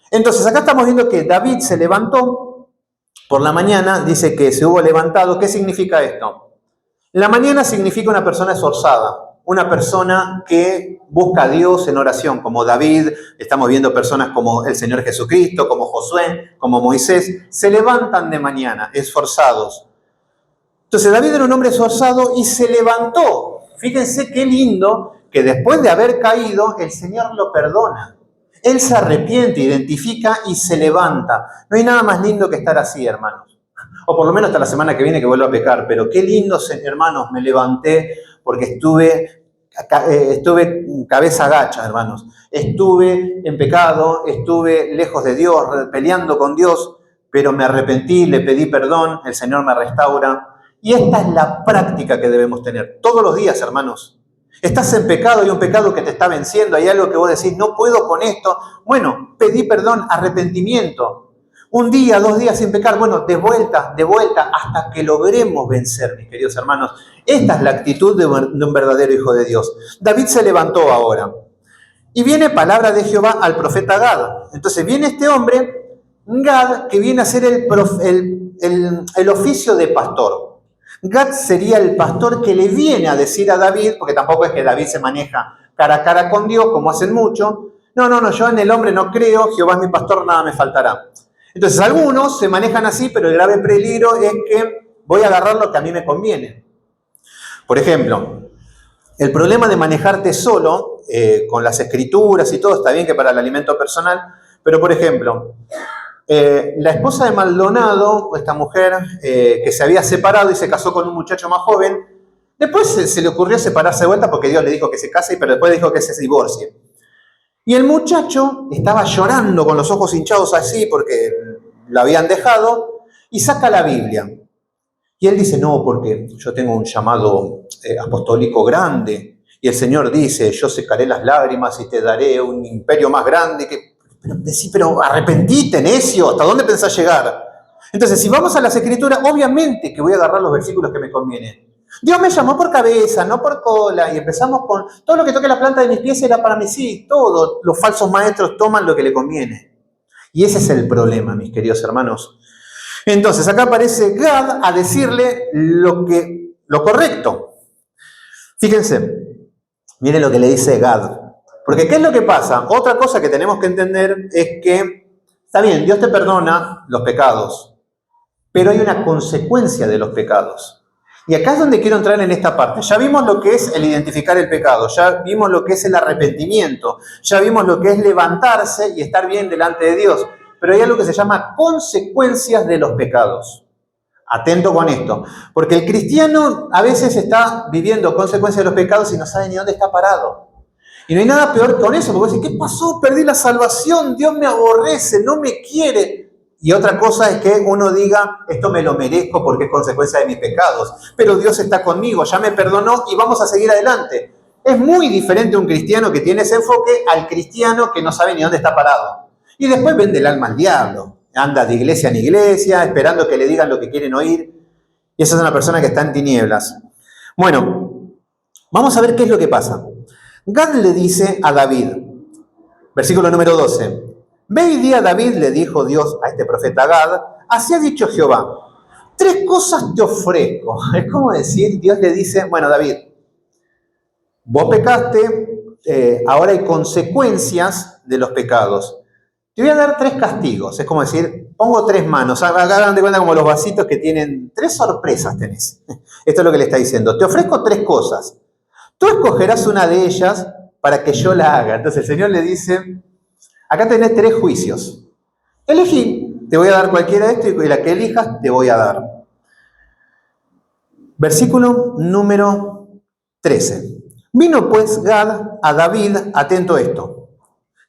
Entonces, acá estamos viendo que David se levantó por la mañana, dice que se hubo levantado. ¿Qué significa esto? La mañana significa una persona esforzada, una persona que busca a Dios en oración, como David. Estamos viendo personas como el Señor Jesucristo, como Josué, como Moisés, se levantan de mañana, esforzados. Entonces David era un hombre esforzado y se levantó. Fíjense qué lindo que después de haber caído, el Señor lo perdona. Él se arrepiente, identifica y se levanta. No hay nada más lindo que estar así, hermanos. O por lo menos hasta la semana que viene que vuelva a pecar. Pero qué lindo, hermanos, me levanté porque estuve cabeza gacha, hermanos. Estuve en pecado, estuve lejos de Dios, peleando con Dios, pero me arrepentí, le pedí perdón, el Señor me restaura. Y esta es la práctica que debemos tener todos los días, hermanos. Estás en pecado, hay un pecado que te está venciendo, hay algo que vos decís: no puedo con esto. Bueno, pedí perdón, arrepentimiento. Un día, 2 días sin pecar, bueno, de vuelta, hasta que logremos vencer, mis queridos hermanos. Esta es la actitud de un verdadero hijo de Dios. David se levantó ahora. Y viene palabra de Jehová al profeta Gad. Entonces viene este hombre, Gad, que viene a hacer el oficio de pastor. Gad sería el pastor que le viene a decir a David, porque tampoco es que David se maneja cara a cara con Dios, como hacen muchos. No, yo en el hombre no creo, Jehová es mi pastor, nada me faltará. Entonces algunos se manejan así, pero el grave peligro es que voy a agarrar lo que a mí me conviene. Por ejemplo, el problema de manejarte solo, con las escrituras y todo, está bien que para el alimento personal, pero por ejemplo, La esposa de Maldonado, esta mujer que se había separado y se casó con un muchacho más joven, después se le ocurrió separarse de vuelta porque Dios le dijo que se case, pero después dijo que se divorcie. Y el muchacho estaba llorando con los ojos hinchados así porque lo habían dejado y saca la Biblia. Y él dice, no, porque yo tengo un llamado apostólico grande. Y el Señor dice, yo secaré las lágrimas y te daré un imperio más grande. Pero arrepentite, necio, ¿hasta dónde pensás llegar? Entonces, si vamos a las Escrituras, obviamente que voy a agarrar los versículos que me convienen. Dios me llamó por cabeza, no por cola, y empezamos con todo lo que toque la planta de mis pies era para mí, sí, todo. Los falsos maestros toman lo que le conviene. Y ese es el problema, mis queridos hermanos. Entonces, acá aparece Gad a decirle lo correcto. Fíjense, miren lo que le dice Gad. Porque ¿qué es lo que pasa? Otra cosa que tenemos que entender es que, está bien, Dios te perdona los pecados, pero hay una consecuencia de los pecados. Y acá es donde quiero entrar en esta parte. Ya vimos lo que es el identificar el pecado, ya vimos lo que es el arrepentimiento, ya vimos lo que es levantarse y estar bien delante de Dios. Pero hay algo que se llama consecuencias de los pecados. Atento con esto, porque el cristiano a veces está viviendo consecuencias de los pecados y no sabe ni dónde está parado. Y no hay nada peor con eso, porque dice, ¿qué pasó? Perdí la salvación, Dios me aborrece, no me quiere. Y otra cosa es que uno diga, esto me lo merezco porque es consecuencia de mis pecados. Pero Dios está conmigo, ya me perdonó y vamos a seguir adelante. Es muy diferente un cristiano que tiene ese enfoque al cristiano que no sabe ni dónde está parado. Y después vende el alma al diablo. Anda de iglesia en iglesia, esperando que le digan lo que quieren oír. Y esa es una persona que está en tinieblas. Bueno, vamos a ver qué es lo que pasa. Gad le dice a David, versículo número 12, ve y di a David, le dijo Dios a este profeta Gad, así ha dicho Jehová, 3 cosas te ofrezco. Es como decir, Dios le dice, bueno David, vos pecaste, ahora hay consecuencias de los pecados. Te voy a dar 3 castigos, es como decir, pongo 3 manos, hagan de cuenta como los vasitos que tienen 3 sorpresas tenés. Esto es lo que le está diciendo, te ofrezco 3 cosas. Tú escogerás una de ellas para que yo la haga. Entonces el Señor le dice, acá tenés 3 juicios. Elegí, te voy a dar cualquiera de estos y la que elijas te voy a dar. Versículo número 13. Vino pues Gad a David, atento a esto.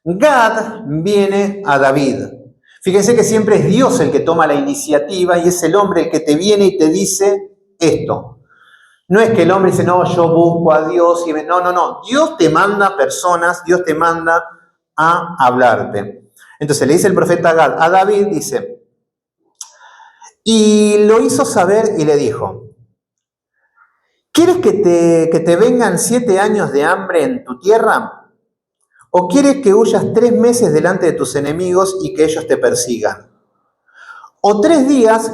Gad viene a David. Fíjense que siempre es Dios el que toma la iniciativa y es el hombre el que te viene y te dice esto. No es que el hombre dice, no, yo busco a Dios. No. Dios te manda personas, Dios te manda a hablarte. Entonces le dice el profeta Gad a David, dice, y lo hizo saber y le dijo, ¿quieres que te vengan 7 años de hambre en tu tierra? ¿O quieres que huyas 3 meses delante de tus enemigos y que ellos te persigan? ¿O 3 días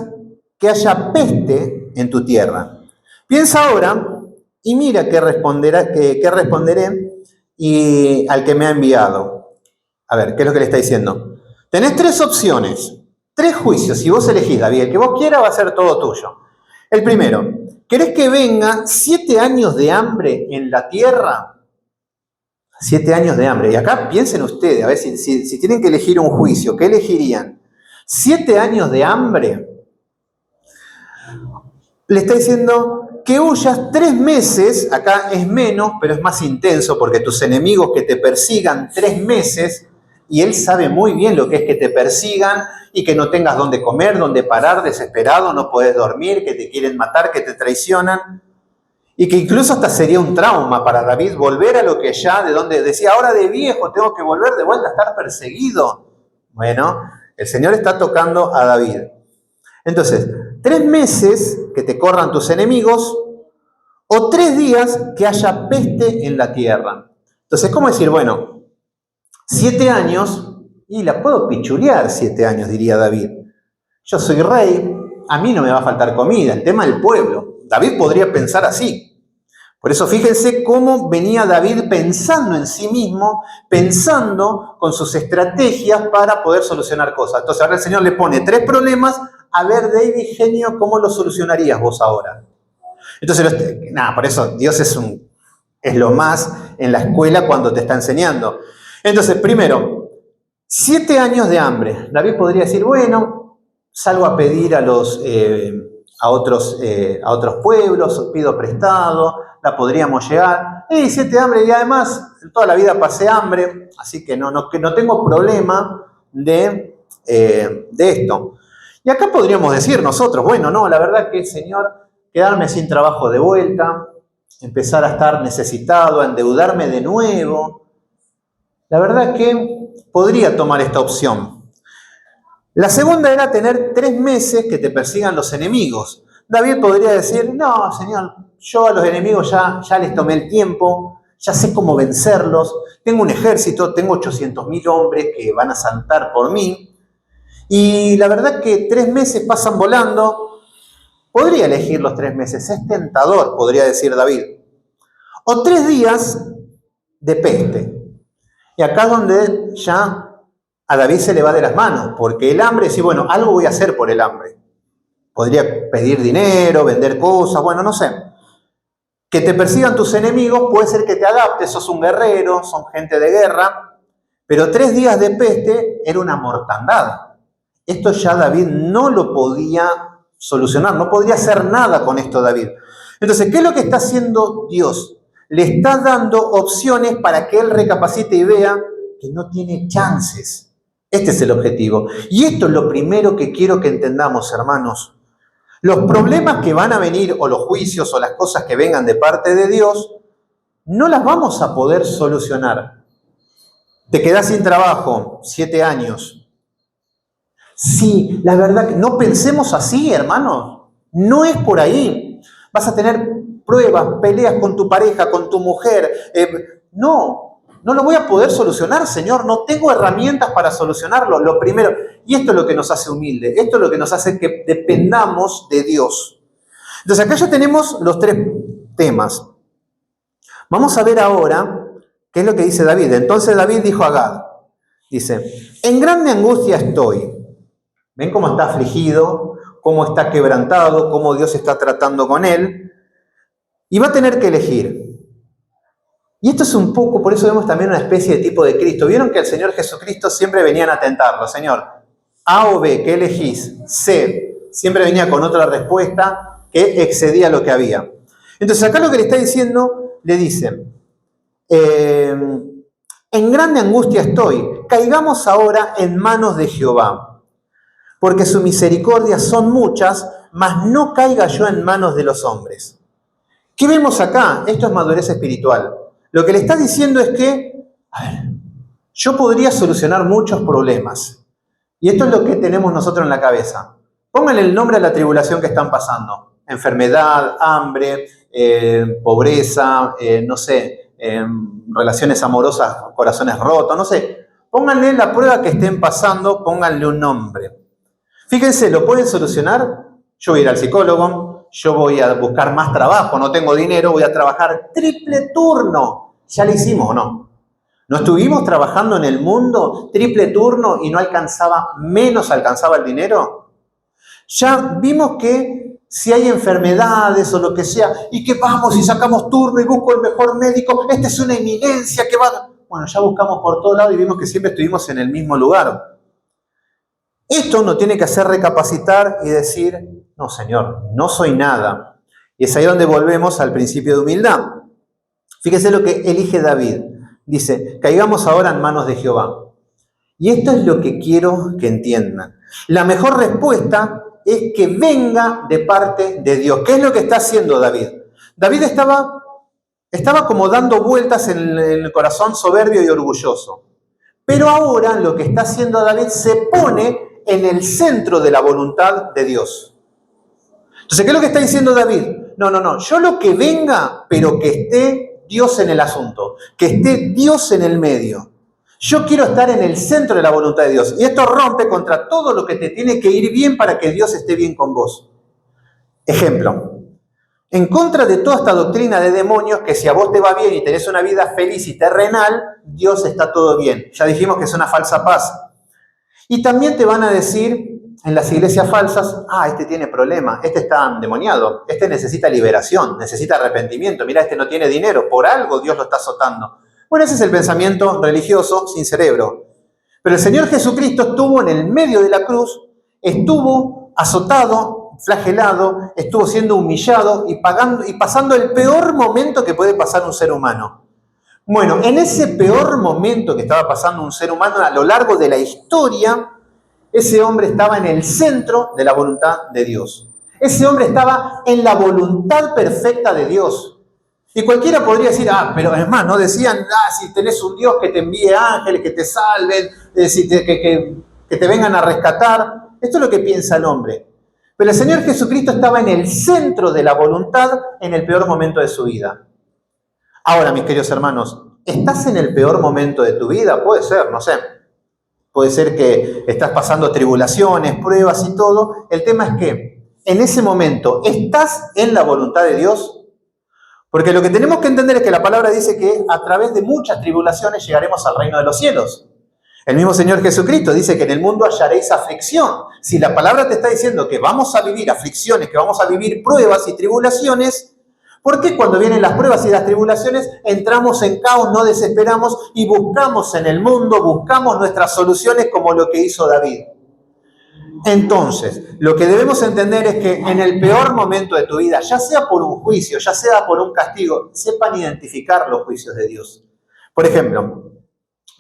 que haya peste en tu tierra? Piensa ahora y mira qué responderé y al que me ha enviado. A ver, ¿qué es lo que le está diciendo? Tenés 3 opciones, 3 juicios. Si vos elegís, David, el que vos quieras va a ser todo tuyo. El primero, ¿querés que venga 7 años de hambre en la tierra? 7 años de hambre. Y acá piensen ustedes, a ver si tienen que elegir un juicio, ¿qué elegirían? 7 años de hambre. Le está diciendo que huyas 3 meses, acá es menos, pero es más intenso, porque tus enemigos que te persigan 3 meses, y él sabe muy bien lo que es que te persigan y que no tengas dónde comer, dónde parar, desesperado, no podés dormir, que te quieren matar, que te traicionan, y que incluso hasta sería un trauma para David volver a lo que ya, de donde decía, ahora de viejo tengo que volver de vuelta a estar perseguido. Bueno, el Señor está tocando a David. Entonces, 3 meses que te corran tus enemigos o 3 días que haya peste en la tierra. Entonces, ¿cómo decir? Bueno, 7 años, y la puedo pichulear 7 años, diría David. Yo soy rey, a mí no me va a faltar comida, el tema del pueblo. David podría pensar así. Por eso fíjense cómo venía David pensando en sí mismo, pensando con sus estrategias para poder solucionar cosas. Entonces ahora el Señor le pone 3 problemas. A ver, David, genio, ¿cómo lo solucionarías vos ahora? Entonces, por eso Dios es lo más en la escuela cuando te está enseñando. Entonces, primero, 7 años de hambre. David podría decir, bueno, salgo a pedir a otros pueblos, pido prestado, la podríamos llegar. 7 de hambre y además toda la vida pasé hambre, así que no tengo problema de esto. Y acá podríamos decir nosotros, bueno, no, la verdad que, Señor, quedarme sin trabajo de vuelta, empezar a estar necesitado, a endeudarme de nuevo. La verdad que podría tomar esta opción. La segunda era tener 3 meses que te persigan los enemigos. David podría decir, no, Señor, yo a los enemigos ya les tomé el tiempo, ya sé cómo vencerlos, tengo un ejército, tengo 800.000 hombres que van a saltar por mí. Y la verdad que 3 meses pasan volando. Podría elegir los 3 meses, es tentador, podría decir David. O 3 días de peste. Y acá es donde ya a David se le va de las manos, porque el hambre, sí, bueno, algo voy a hacer por el hambre. Podría pedir dinero, vender cosas, bueno, no sé. Que te persigan tus enemigos, puede ser que te adaptes, sos un guerrero, son gente de guerra, pero 3 días de peste era una mortandad. Esto ya David no lo podía solucionar, no podría hacer nada con esto David. Entonces, ¿qué es lo que está haciendo Dios? Le está dando opciones para que él recapacite y vea que no tiene chances. Este es el objetivo. Y esto es lo primero que quiero que entendamos, hermanos. Los problemas que van a venir, o los juicios, o las cosas que vengan de parte de Dios, no las vamos a poder solucionar. Te quedás sin trabajo, 7 años. Sí, la verdad que no pensemos así, hermanos. No es por ahí. Vas a tener pruebas, peleas con tu pareja, con tu mujer. No lo voy a poder solucionar, Señor. No tengo herramientas para solucionarlo. Lo primero, y esto es lo que nos hace humildes. Esto es lo que nos hace que dependamos de Dios. Entonces acá ya tenemos los 3 temas. Vamos a ver ahora qué es lo que dice David. Entonces David dijo a Gad, dice, en grande angustia estoy. ¿Ven cómo está afligido? Cómo está quebrantado, cómo Dios está tratando con él. Y va a tener que elegir. Y esto es un poco, por eso vemos también una especie de tipo de Cristo. ¿Vieron que el Señor Jesucristo siempre venían a tentarlo? Señor, A o B, ¿qué elegís? C. Siempre venía con otra respuesta que excedía lo que había. Entonces acá lo que le está diciendo, le dice, en grande angustia estoy, caigamos ahora en manos de Jehová. Porque sus misericordias son muchas, mas no caiga yo en manos de los hombres. ¿Qué vemos acá? Esto es madurez espiritual. Lo que le está diciendo es que, yo podría solucionar muchos problemas. Y esto es lo que tenemos nosotros en la cabeza. Pónganle el nombre a la tribulación que están pasando. Enfermedad, hambre, pobreza, no sé, relaciones amorosas, corazones rotos, no sé. Pónganle la prueba que estén pasando, pónganle un nombre. Fíjense, ¿lo pueden solucionar? Yo voy a ir al psicólogo, yo voy a buscar más trabajo, no tengo dinero, voy a trabajar triple turno. ¿Ya lo hicimos o no? ¿No estuvimos trabajando en el mundo triple turno y no alcanzaba el dinero? Ya vimos que si hay enfermedades o lo que sea, y que vamos y sacamos turno y busco el mejor médico, esta es una eminencia que va... Bueno, ya buscamos por todos lados y vimos que siempre estuvimos en el mismo lugar. Esto nos tiene que hacer recapacitar y decir, no, Señor, no soy nada. Y es ahí donde volvemos al principio de humildad. Fíjese lo que elige David. Dice, caigamos ahora en manos de Jehová. Y esto es lo que quiero que entiendan. La mejor respuesta es que venga de parte de Dios. ¿Qué es lo que está haciendo David? David estaba como dando vueltas en el corazón soberbio y orgulloso. Pero ahora lo que está haciendo David se pone en el centro de la voluntad de Dios. Entonces, ¿qué es lo que está diciendo David? No, yo lo que venga, pero que esté Dios en el asunto, que esté Dios en el medio. Yo quiero estar en el centro de la voluntad de Dios. Y esto rompe contra todo lo que te tiene que ir bien para que Dios esté bien con vos. Ejemplo, en contra de toda esta doctrina de demonios, que si a vos te va bien y tenés una vida feliz y terrenal, Dios está todo bien. Ya dijimos que es una falsa paz. Y también te van a decir en las iglesias falsas, este tiene problemas, este está endemoniado, este necesita liberación, necesita arrepentimiento, mira, este no tiene dinero, por algo Dios lo está azotando. Bueno, ese es el pensamiento religioso sin cerebro. Pero el Señor Jesucristo estuvo en el medio de la cruz, estuvo azotado, flagelado, estuvo siendo humillado y pasando el peor momento que puede pasar un ser humano. Bueno, en ese peor momento que estaba pasando un ser humano a lo largo de la historia, ese hombre estaba en el centro de la voluntad de Dios. Ese hombre estaba en la voluntad perfecta de Dios. Y cualquiera podría decir, pero es más, ¿no? Decían, si tenés un Dios que te envíe ángeles, que te salven, que te vengan a rescatar. Esto es lo que piensa el hombre. Pero el Señor Jesucristo estaba en el centro de la voluntad en el peor momento de su vida. Ahora, mis queridos hermanos, ¿estás en el peor momento de tu vida? Puede ser, no sé. Puede ser que estás pasando tribulaciones, pruebas y todo. El tema es que en ese momento, ¿estás en la voluntad de Dios? Porque lo que tenemos que entender es que la palabra dice que a través de muchas tribulaciones llegaremos al reino de los cielos. El mismo Señor Jesucristo dice que en el mundo hallaréis aflicción. Si la palabra te está diciendo que vamos a vivir aflicciones, que vamos a vivir pruebas y tribulaciones, ¿por qué cuando vienen las pruebas y las tribulaciones entramos en caos, no desesperamos y buscamos en el mundo, buscamos nuestras soluciones como lo que hizo David? Entonces, lo que debemos entender es que en el peor momento de tu vida, ya sea por un juicio, ya sea por un castigo, sepan identificar los juicios de Dios. Por ejemplo,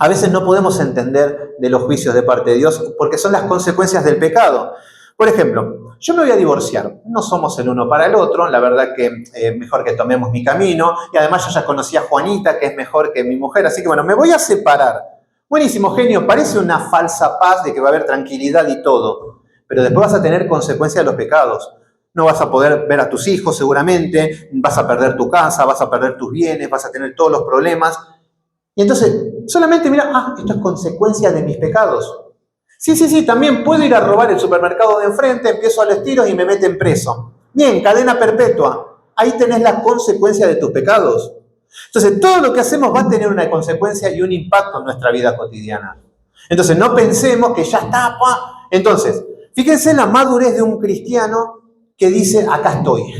a veces no podemos entender de los juicios de parte de Dios porque son las consecuencias del pecado. Por ejemplo, yo me voy a divorciar, no somos el uno para el otro, la verdad que mejor que tomemos mi camino, y además yo ya conocí a Juanita, que es mejor que mi mujer, así que bueno, me voy a separar. Buenísimo, genio, parece una falsa paz de que va a haber tranquilidad y todo, pero después vas a tener consecuencias de los pecados. No vas a poder ver a tus hijos seguramente, vas a perder tu casa, vas a perder tus bienes, vas a tener todos los problemas. Y entonces, solamente mira, esto es consecuencia de mis pecados. Sí, también puedo ir a robar el supermercado de enfrente, empiezo a los tiros y me meten preso. Bien, cadena perpetua. Ahí tenés la consecuencia de tus pecados. Entonces, todo lo que hacemos va a tener una consecuencia y un impacto en nuestra vida cotidiana. Entonces, no pensemos que ya está. Entonces, fíjense en la madurez de un cristiano que dice, acá estoy.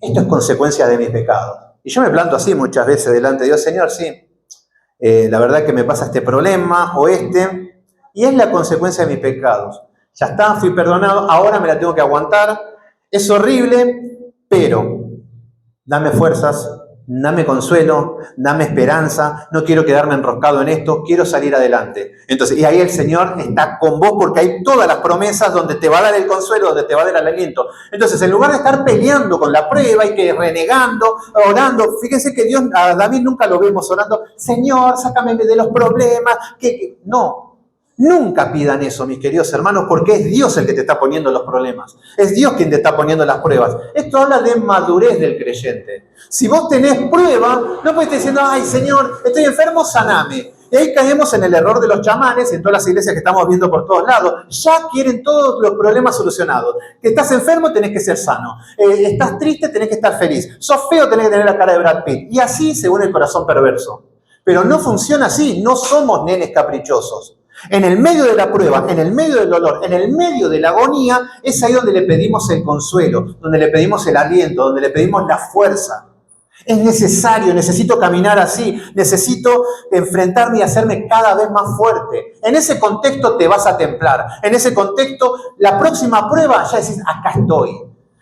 Esto es consecuencia de mis pecados. Y yo me planto así muchas veces delante de Dios, Señor, sí, la verdad que me pasa este problema y es la consecuencia de mis pecados. Ya está, fui perdonado, ahora me la tengo que aguantar. Es horrible, pero dame fuerzas, dame consuelo, dame esperanza, no quiero quedarme enroscado en esto, quiero salir adelante. Entonces, y ahí el Señor está con vos porque hay todas las promesas donde te va a dar el consuelo, donde te va a dar el aliento. Entonces, en lugar de estar peleando con la prueba y que renegando, orando, fíjense que Dios, a David nunca lo vemos orando, Señor, sácame de los problemas, no. Nunca pidan eso, mis queridos hermanos, porque es Dios el que te está poniendo los problemas. Es Dios quien te está poniendo las pruebas. Esto habla de madurez del creyente. Si vos tenés prueba, no puedes estar diciendo, ay, Señor, estoy enfermo, saname. Y ahí caemos en el error de los chamanes, en todas las iglesias que estamos viendo por todos lados. Ya quieren todos los problemas solucionados. Que estás enfermo, tenés que ser sano. Estás triste, tenés que estar feliz. Sos feo, tenés que tener la cara de Brad Pitt. Y así según el corazón perverso. Pero no funciona así, no somos nenes caprichosos. En el medio de la prueba, en el medio del dolor, en el medio de la agonía, es ahí donde le pedimos el consuelo, donde le pedimos el aliento, donde le pedimos la fuerza. Es necesario, necesito caminar así, necesito enfrentarme y hacerme cada vez más fuerte. En ese contexto te vas a templar. En ese contexto, la próxima prueba ya decís, acá estoy.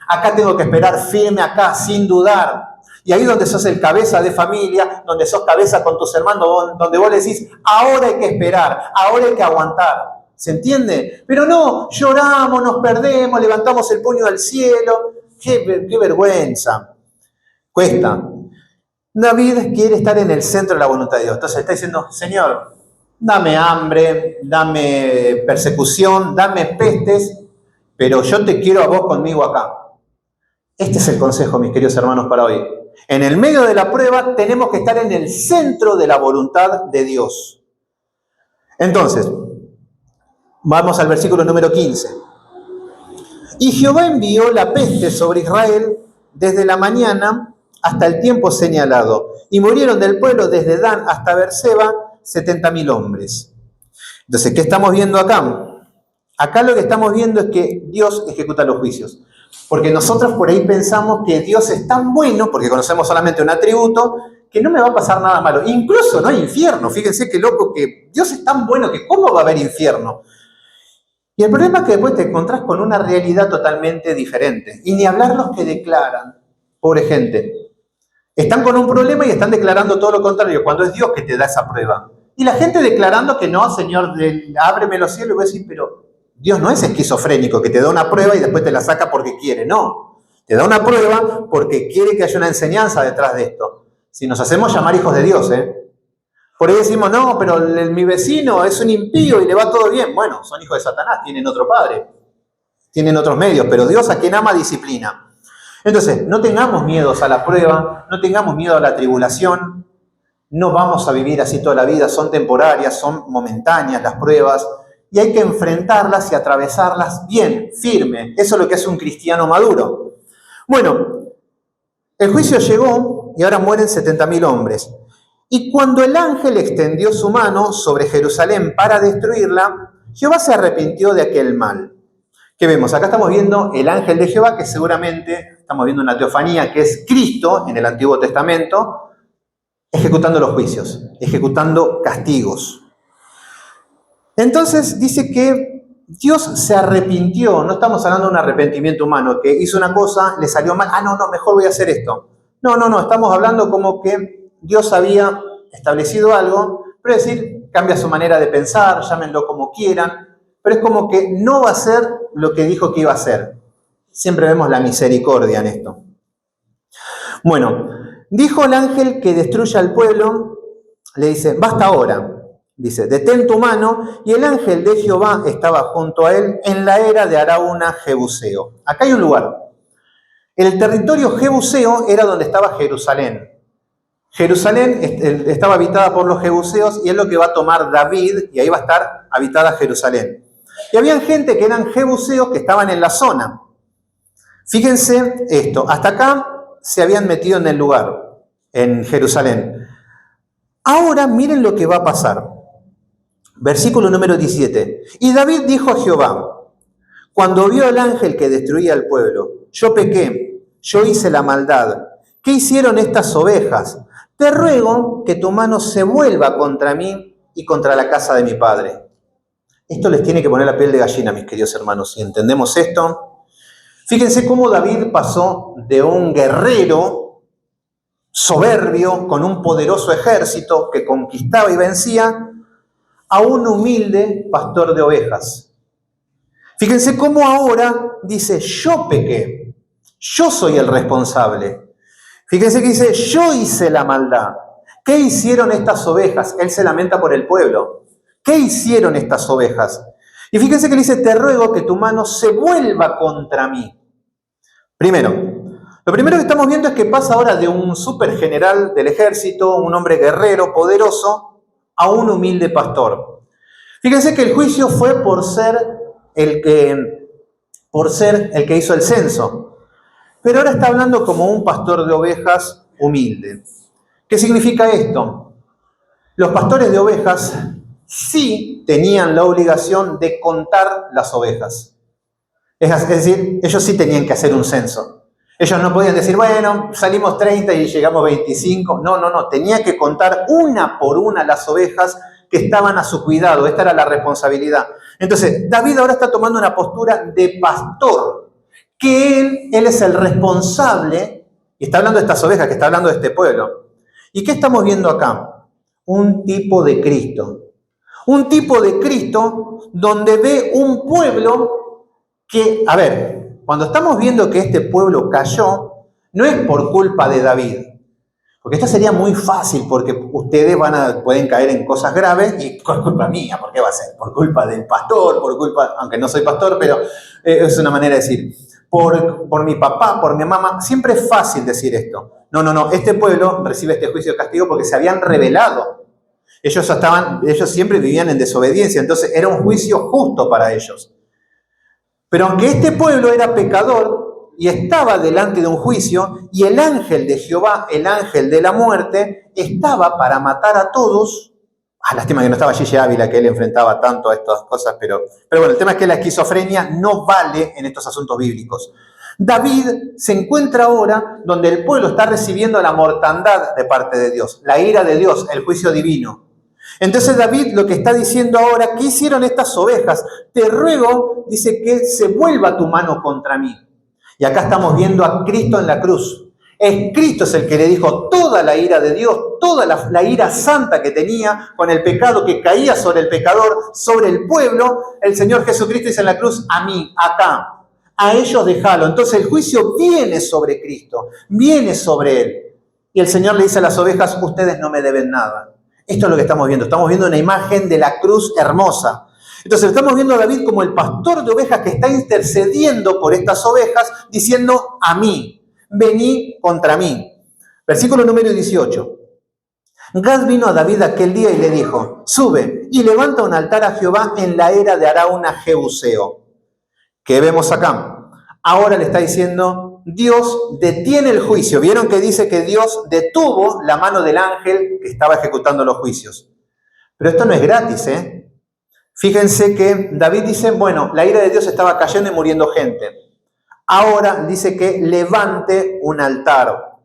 Acá tengo que esperar firme, acá, sin dudar. Y ahí donde sos el cabeza de familia, donde sos cabeza con tus hermanos, donde vos le decís, ahora hay que esperar, ahora hay que aguantar. ¿Se entiende? Pero no, lloramos, nos perdemos, levantamos el puño al cielo. ¡Qué vergüenza! Cuesta. David quiere estar en el centro de la voluntad de Dios. Entonces está diciendo, Señor, dame hambre, dame persecución, dame pestes, pero yo te quiero a vos conmigo acá. Este es el consejo, mis queridos hermanos, para hoy. En el medio de la prueba tenemos que estar en el centro de la voluntad de Dios. Entonces, vamos al versículo número 15. Y Jehová envió la peste sobre Israel desde la mañana hasta el tiempo señalado, y murieron del pueblo desde Dan hasta Berseba 70.000 hombres. Entonces, ¿qué estamos viendo acá? Acá lo que estamos viendo es que Dios ejecuta los juicios. Porque nosotros por ahí pensamos que Dios es tan bueno, porque conocemos solamente un atributo, que no me va a pasar nada malo. Incluso no hay infierno. Fíjense qué loco que Dios es tan bueno que ¿cómo va a haber infierno? Y el problema es que después te encontrás con una realidad totalmente diferente. Y ni hablar los que declaran. Pobre gente. Están con un problema y están declarando todo lo contrario, cuando es Dios que te da esa prueba. Y la gente declarando que no, Señor, ábreme los cielos, y voy a decir, pero Dios no es esquizofrénico, que te da una prueba y después te la saca porque quiere. No, te da una prueba porque quiere que haya una enseñanza detrás de esto. Si nos hacemos llamar hijos de Dios, por ahí decimos, no, pero mi vecino es un impío y le va todo bien. Bueno, son hijos de Satanás, tienen otro padre, tienen otros medios, pero Dios a quien ama disciplina. Entonces, no tengamos miedos a la prueba, no tengamos miedo a la tribulación, no vamos a vivir así toda la vida, son temporarias, son momentáneas las pruebas, y hay que enfrentarlas y atravesarlas bien, firme. Eso es lo que es un cristiano maduro. Bueno, el juicio llegó y ahora mueren 70.000 hombres. Y cuando el ángel extendió su mano sobre Jerusalén para destruirla, Jehová se arrepintió de aquel mal. ¿Qué vemos? Acá estamos viendo el ángel de Jehová, que seguramente estamos viendo una teofanía, que es Cristo en el Antiguo Testamento, ejecutando los juicios, ejecutando castigos. Entonces dice que Dios se arrepintió, no estamos hablando de un arrepentimiento humano, que hizo una cosa, le salió mal, no, mejor voy a hacer esto. No, estamos hablando como que Dios había establecido algo, pero es decir, cambia su manera de pensar, llámenlo como quieran, pero es como que no va a ser lo que dijo que iba a hacer. Siempre vemos la misericordia en esto. Bueno, dijo el ángel que destruya al pueblo, le dice, basta ahora. Dice, detén tu mano, y el ángel de Jehová estaba junto a él en la era de Arauna Jebuseo. Acá hay un lugar. El territorio Jebuseo era donde estaba Jerusalén. Jerusalén estaba habitada por los jebuseos y es lo que va a tomar David, y ahí va a estar habitada Jerusalén. Y había gente que eran jebuseos que estaban en la zona. Fíjense esto, hasta acá se habían metido en el lugar, en Jerusalén. Ahora miren lo que va a pasar. Versículo número 17. Y David dijo a Jehová, cuando vio al ángel que destruía al pueblo, yo pequé, yo hice la maldad. ¿Qué hicieron estas ovejas? Te ruego que tu mano se vuelva contra mí y contra la casa de mi padre. Esto les tiene que poner la piel de gallina, mis queridos hermanos. Si entendemos esto, fíjense cómo David pasó de un guerrero soberbio con un poderoso ejército que conquistaba y vencía a un humilde pastor de ovejas. Fíjense cómo ahora dice, yo pequé, yo soy el responsable. Fíjense que dice, yo hice la maldad. ¿Qué hicieron estas ovejas? Él se lamenta por el pueblo. ¿Qué hicieron estas ovejas? Y fíjense que le dice, te ruego que tu mano se vuelva contra mí. Primero, lo primero que estamos viendo es que pasa ahora de un supergeneral del ejército, un hombre guerrero, poderoso, a un humilde pastor. Fíjense que el juicio fue por ser el que hizo el censo. Pero ahora está hablando como un pastor de ovejas humilde. ¿Qué significa esto? Los pastores de ovejas sí tenían la obligación de contar las ovejas. Es decir, ellos sí tenían que hacer un censo. Ellos no podían decir, bueno, salimos 30 y llegamos 25. No. Tenía que contar una por una las ovejas que estaban a su cuidado. Esta era la responsabilidad. Entonces, David ahora está tomando una postura de pastor, que él es el responsable, y está hablando de estas ovejas, que está hablando de este pueblo. ¿Y qué estamos viendo acá? Un tipo de Cristo. Un tipo de Cristo donde ve un pueblo que, a ver, cuando estamos viendo que este pueblo cayó, no es por culpa de David. Porque esto sería muy fácil, porque ustedes pueden caer en cosas graves y por culpa mía, ¿por qué va a ser? Por culpa del pastor, por culpa, aunque no soy pastor, pero es una manera de decir, por mi papá, por mi mamá, siempre es fácil decir esto. No, este pueblo recibe este juicio de castigo porque se habían rebelado. Ellos siempre vivían en desobediencia, entonces era un juicio justo para ellos. Pero aunque este pueblo era pecador, y estaba delante de un juicio, y el ángel de Jehová, el ángel de la muerte, estaba para matar a todos. Lástima que no estaba Gigi Ávila, que él enfrentaba tanto a estas cosas, pero bueno, el tema es que la esquizofrenia no vale en estos asuntos bíblicos. David se encuentra ahora donde el pueblo está recibiendo la mortandad de parte de Dios, la ira de Dios, el juicio divino. Entonces David lo que está diciendo ahora, ¿qué hicieron estas ovejas? Te ruego, dice, que se vuelva tu mano contra mí. Y acá estamos viendo a Cristo en la cruz. Cristo es el que le dijo toda la ira de Dios, toda la ira santa que tenía con el pecado que caía sobre el pecador, sobre el pueblo. El Señor Jesucristo dice en la cruz, a mí, acá. A ellos déjalo. Entonces el juicio viene sobre Cristo, viene sobre Él. Y el Señor le dice a las ovejas, ustedes no me deben nada. Esto es lo que estamos viendo. Estamos viendo una imagen de la cruz hermosa. Entonces estamos viendo a David como el pastor de ovejas que está intercediendo por estas ovejas, diciendo a mí, vení contra mí. Versículo número 18. Gad vino a David aquel día y le dijo, sube y levanta un altar a Jehová en la era de Arauna Jebuseo. ¿Qué vemos acá? Ahora le está diciendo, Dios detiene el juicio. ¿Vieron que dice que Dios detuvo la mano del ángel que estaba ejecutando los juicios? Pero esto no es gratis, ¿eh? Fíjense que David dice, bueno, la ira de Dios estaba cayendo y muriendo gente. Ahora dice que levante un altar.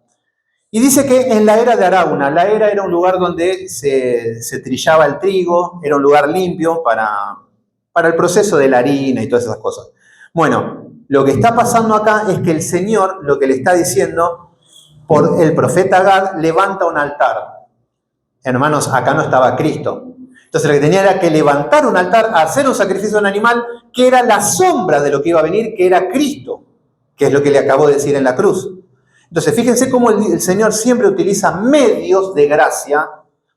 Y dice que en la era de Arauna, la era un lugar donde se trillaba el trigo, era un lugar limpio para el proceso de la harina y todas esas cosas. Bueno, lo que está pasando acá es que el Señor lo que le está diciendo por el profeta Gad, levanta un altar. Hermanos, acá no estaba Cristo. Entonces lo que tenía era que levantar un altar, hacer un sacrificio de un animal que era la sombra de lo que iba a venir, que era Cristo, que es lo que le acabo de decir en la cruz. Entonces fíjense cómo el Señor siempre utiliza medios de gracia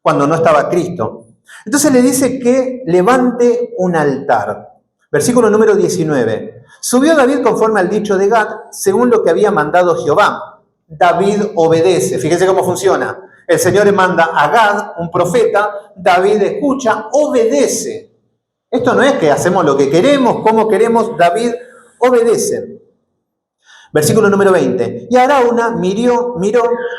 cuando no estaba Cristo. Entonces le dice que levante un altar. Versículo número 19. Subió David conforme al dicho de Gad, según lo que había mandado Jehová. David obedece. Fíjense cómo funciona. El Señor le manda a Gad, un profeta, David escucha, obedece. Esto no es que hacemos lo que queremos, como queremos, David obedece. Versículo número 20. Y Arauna miró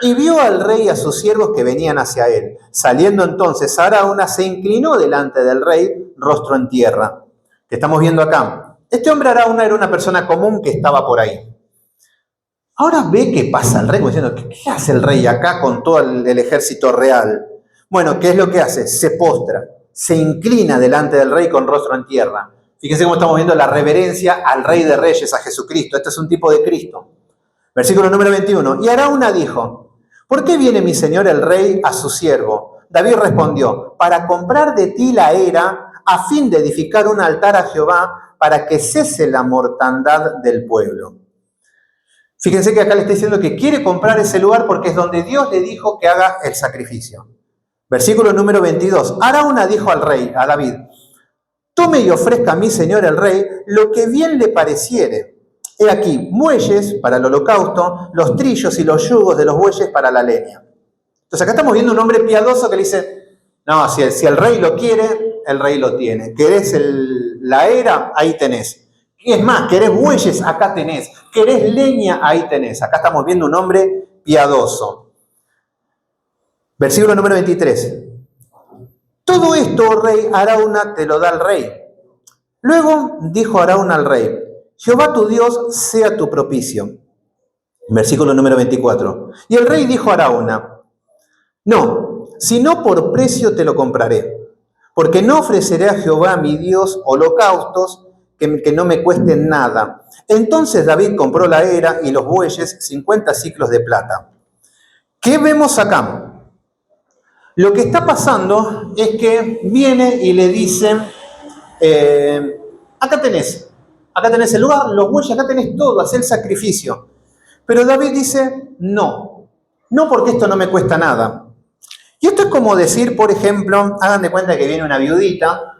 y vio al rey y a sus siervos que venían hacia él. Saliendo entonces Arauna se inclinó delante del rey, rostro en tierra. Que estamos viendo acá. Este hombre Arauna era una persona común que estaba por ahí. Ahora ve qué pasa el rey, como diciendo, ¿qué hace el rey acá con todo el ejército real? Bueno, ¿qué es lo que hace? Se postra, se inclina delante del rey con rostro en tierra. Fíjense cómo estamos viendo la reverencia al Rey de Reyes, a Jesucristo. Este es un tipo de Cristo. Versículo número 21. Y Arauna dijo, ¿por qué viene mi señor el rey a su siervo? David respondió, para comprar de ti la era, a fin de edificar un altar a Jehová, para que cese la mortandad del pueblo. Fíjense que acá le está diciendo que quiere comprar ese lugar porque es donde Dios le dijo que haga el sacrificio. Versículo número 22. Arauna dijo al rey, a David, tome y ofrezca a mi señor el rey lo que bien le pareciere. He aquí, bueyes para el holocausto, los trillos y los yugos de los bueyes para la leña. Entonces acá estamos viendo un hombre piadoso que le dice, no, si el rey lo quiere, el rey lo tiene. ¿Querés la era? Ahí tenés. Es más, ¿querés bueyes? Acá tenés. ¿Querés leña? Ahí tenés. Acá estamos viendo un hombre piadoso. Versículo número 23. Todo esto, oh rey, Arauna te lo da el rey. Luego dijo Arauna al rey, Jehová tu Dios sea tu propicio. Versículo número 24. Y el rey dijo a Arauna, no, si no por precio te lo compraré, porque no ofreceré a Jehová mi Dios holocaustos que no me cuesten nada. Entonces David compró la era y los bueyes, 50 siclos de plata. ¿Qué vemos acá? Lo que está pasando es que viene y le dicen, acá tenés el lugar, los bueyes, acá tenés todo, haz el sacrificio. Pero David dice, no porque esto no me cuesta nada. Y esto es como decir, por ejemplo, hagan de cuenta que viene una viudita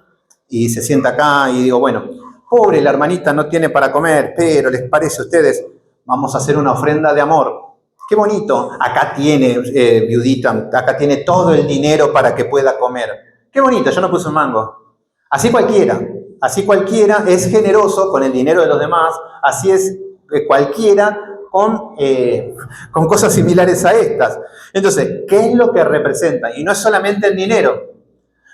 y se sienta acá y digo, bueno, pobre, la hermanita no tiene para comer, pero ¿les parece a ustedes? Vamos a hacer una ofrenda de amor. Qué bonito. Acá tiene, viudita, acá tiene todo el dinero para que pueda comer. Qué bonito, yo no puse un mango. Así cualquiera es generoso con el dinero de los demás, así es cualquiera con cosas similares a estas. Entonces, ¿qué es lo que representa? Y no es solamente el dinero.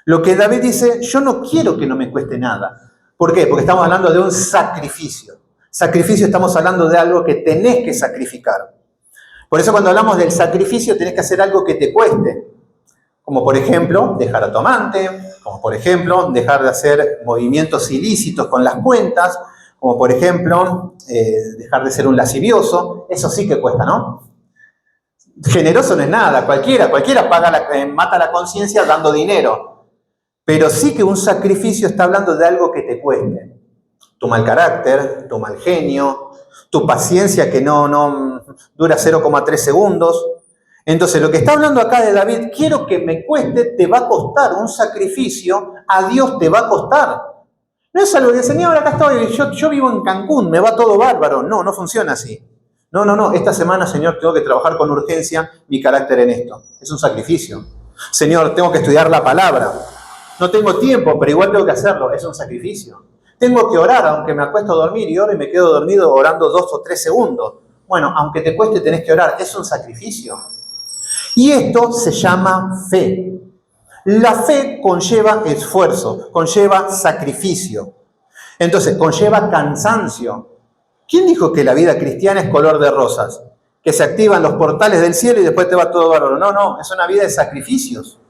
Lo que David dice, yo no quiero que no me cueste nada. ¿Por qué? Porque estamos hablando de un sacrificio. Sacrificio, estamos hablando de algo que tenés que sacrificar. Por eso cuando hablamos del sacrificio tenés que hacer algo que te cueste. Como por ejemplo, dejar a tu amante, como por ejemplo, dejar de hacer movimientos ilícitos con las cuentas, como por ejemplo, dejar de ser un lascivioso. Eso sí que cuesta, ¿no? Generoso no es nada, cualquiera mata la conciencia dando dinero. Pero sí que un sacrificio está hablando de algo que te cueste. Tu mal carácter, tu mal genio, tu paciencia que no dura 0,3 segundos. Entonces, lo que está hablando acá de David, quiero que me cueste, te va a costar un sacrificio, a Dios te va a costar. No es algo que, Señor, acá estoy, yo vivo en Cancún, me va todo bárbaro. No, no funciona así. No, esta semana, Señor, tengo que trabajar con urgencia mi carácter en esto. Es un sacrificio. Señor, tengo que estudiar la palabra. No tengo tiempo, pero igual tengo que hacerlo. Es un sacrificio. Tengo que orar, aunque me acuesto a dormir y oro y me quedo dormido orando 2 o 3 segundos. Bueno, aunque te cueste, tenés que orar. Es un sacrificio. Y esto se llama fe. La fe conlleva esfuerzo, conlleva sacrificio. Entonces, conlleva cansancio. ¿Quién dijo que la vida cristiana es color de rosas? Que se activan los portales del cielo y después te va todo bárbaro. No, es una vida de sacrificios.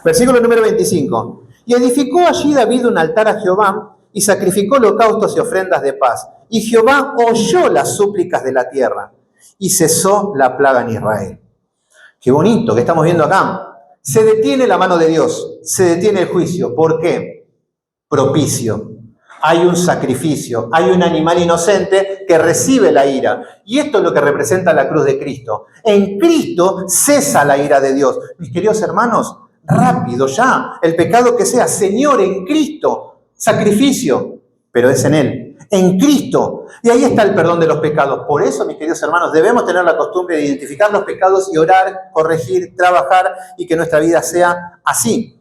Versículo número 25. Y edificó allí David un altar a Jehová y sacrificó holocaustos y ofrendas de paz. Y Jehová oyó las súplicas de la tierra y cesó la plaga en Israel. Qué bonito que estamos viendo acá. Se detiene la mano de Dios, se detiene el juicio. ¿Por qué? Propicio. Hay un sacrificio, hay un animal inocente que recibe la ira. Y esto es lo que representa la cruz de Cristo. En Cristo cesa la ira de Dios. Mis queridos hermanos, rápido ya, el pecado que sea, Señor, en Cristo, sacrificio, pero es en Él, en Cristo. Y ahí está el perdón de los pecados. Por eso, mis queridos hermanos, debemos tener la costumbre de identificar los pecados y orar, corregir, trabajar y que nuestra vida sea así.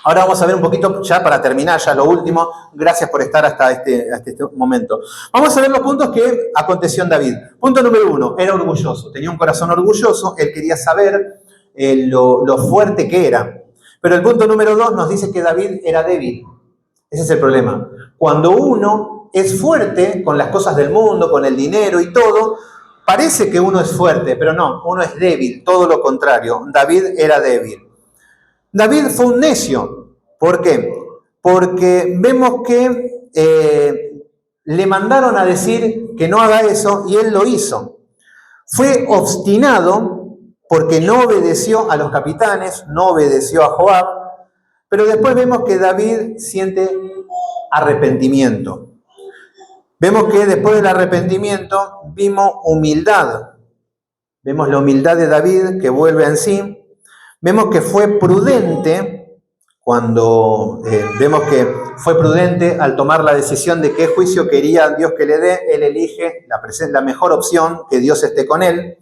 Ahora vamos a ver un poquito, ya para terminar, ya lo último. Gracias por estar hasta este momento. Vamos a ver los puntos que aconteció en David. Punto número 1, era orgulloso. Tenía un corazón orgulloso, él quería saber lo fuerte que era. Pero el punto número 2 nos dice que David era débil. Ese es el problema. Cuando uno es fuerte con las cosas del mundo, con el dinero y todo, parece que uno es fuerte, pero no, uno es débil, todo lo contrario. David era débil. David fue un necio. ¿Por qué? Porque vemos que le mandaron a decir que no haga eso y él lo hizo. Fue obstinado porque no obedeció a los capitanes, no obedeció a Joab, pero después vemos que David siente arrepentimiento. Vemos que después del arrepentimiento vimos humildad. Vemos la humildad de David que vuelve en sí. Vemos que fue prudente cuando vemos que fue prudente al tomar la decisión de qué juicio quería Dios que le dé. Él elige la mejor opción, que Dios esté con él.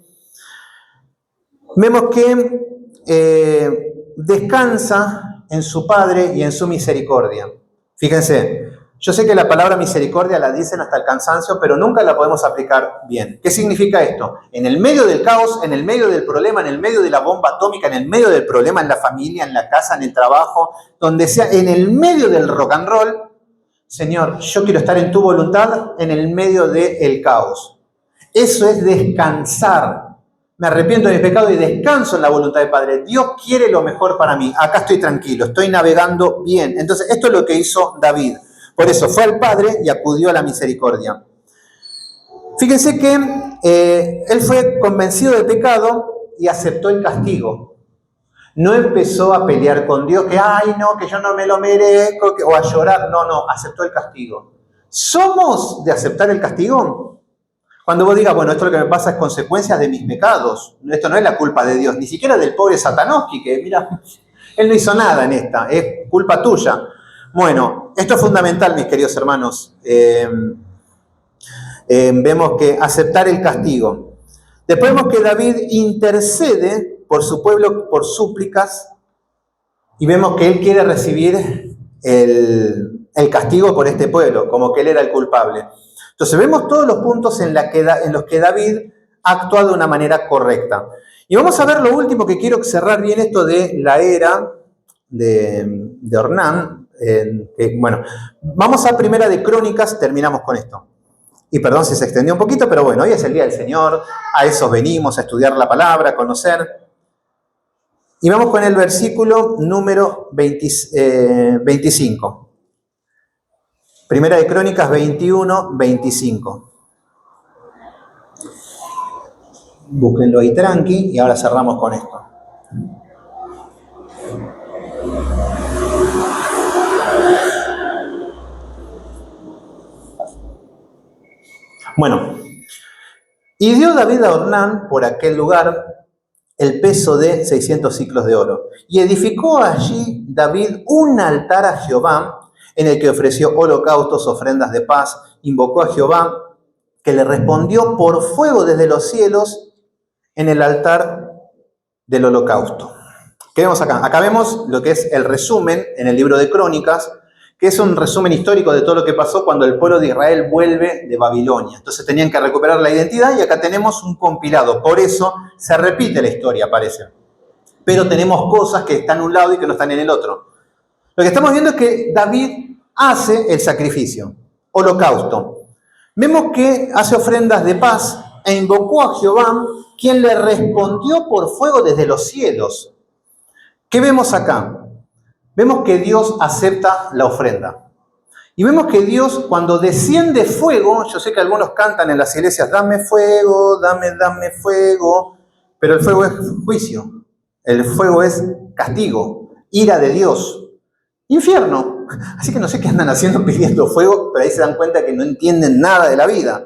Vemos que descansa en su Padre y en su misericordia. Fíjense, yo sé que la palabra misericordia la dicen hasta el cansancio, pero nunca la podemos aplicar bien. ¿Qué significa esto? En el medio del caos, en el medio del problema, en el medio de la bomba atómica, en el medio del problema en la familia, en la casa, en el trabajo, donde sea, en el medio del rock and roll, Señor, yo quiero estar en tu voluntad en el medio del caos. Eso es descansar. Me arrepiento de mi pecado y descanso en la voluntad del Padre. Dios quiere lo mejor para mí. Acá estoy tranquilo, estoy navegando bien. Entonces, esto es lo que hizo David. Por eso fue al Padre y acudió a la misericordia. Fíjense que él fue convencido de pecado y aceptó el castigo. No empezó a pelear con Dios, que ay no, que yo no me lo merezco, o a llorar. No, aceptó el castigo. ¿Somos de aceptar el castigo? Cuando vos digas, bueno, esto lo que me pasa es consecuencia de mis pecados. Esto no es la culpa de Dios, ni siquiera del pobre Satanovsky, que mira, él no hizo nada en esta, es culpa tuya. Bueno, esto es fundamental, mis queridos hermanos. Vemos que aceptar el castigo. Después vemos que David intercede por su pueblo por súplicas y vemos que él quiere recibir el castigo por este pueblo, como que él era el culpable. Entonces vemos todos los puntos en los que David ha actuado de una manera correcta. Y vamos a ver lo último, que quiero cerrar bien esto de la era de Ornán. Bueno, vamos a Primera de Crónicas, terminamos con esto. Y perdón si se extendió un poquito, pero bueno, hoy es el día del Señor, a eso venimos, a estudiar la palabra, a conocer. Y vamos con el versículo número 25. Primera de Crónicas 21, 25. Búsquenlo ahí tranqui y ahora cerramos con esto. Bueno, y dio David a Ornán por aquel lugar el peso de 600 siclos de oro. Y edificó allí David un altar a Jehová, en el que ofreció holocaustos, ofrendas de paz, invocó a Jehová, que le respondió por fuego desde los cielos en el altar del holocausto. ¿Qué vemos acá? Acá vemos lo que es el resumen en el libro de Crónicas, que es un resumen histórico de todo lo que pasó cuando el pueblo de Israel vuelve de Babilonia. Entonces tenían que recuperar la identidad y acá tenemos un compilado. Por eso se repite la historia, parece. Pero tenemos cosas que están en un lado y que no están en el otro. Lo que estamos viendo es que David hace el sacrificio, holocausto. Vemos que hace ofrendas de paz e invocó a Jehová, quien le respondió por fuego desde los cielos. ¿Qué vemos acá? Vemos que Dios acepta la ofrenda. Y vemos que Dios, cuando desciende fuego, yo sé que algunos cantan en las iglesias, dame fuego, dame fuego, pero el fuego es juicio, el fuego es castigo, ira de Dios, infierno. Así que no sé qué andan haciendo pidiendo fuego, pero ahí se dan cuenta que no entienden nada de la vida.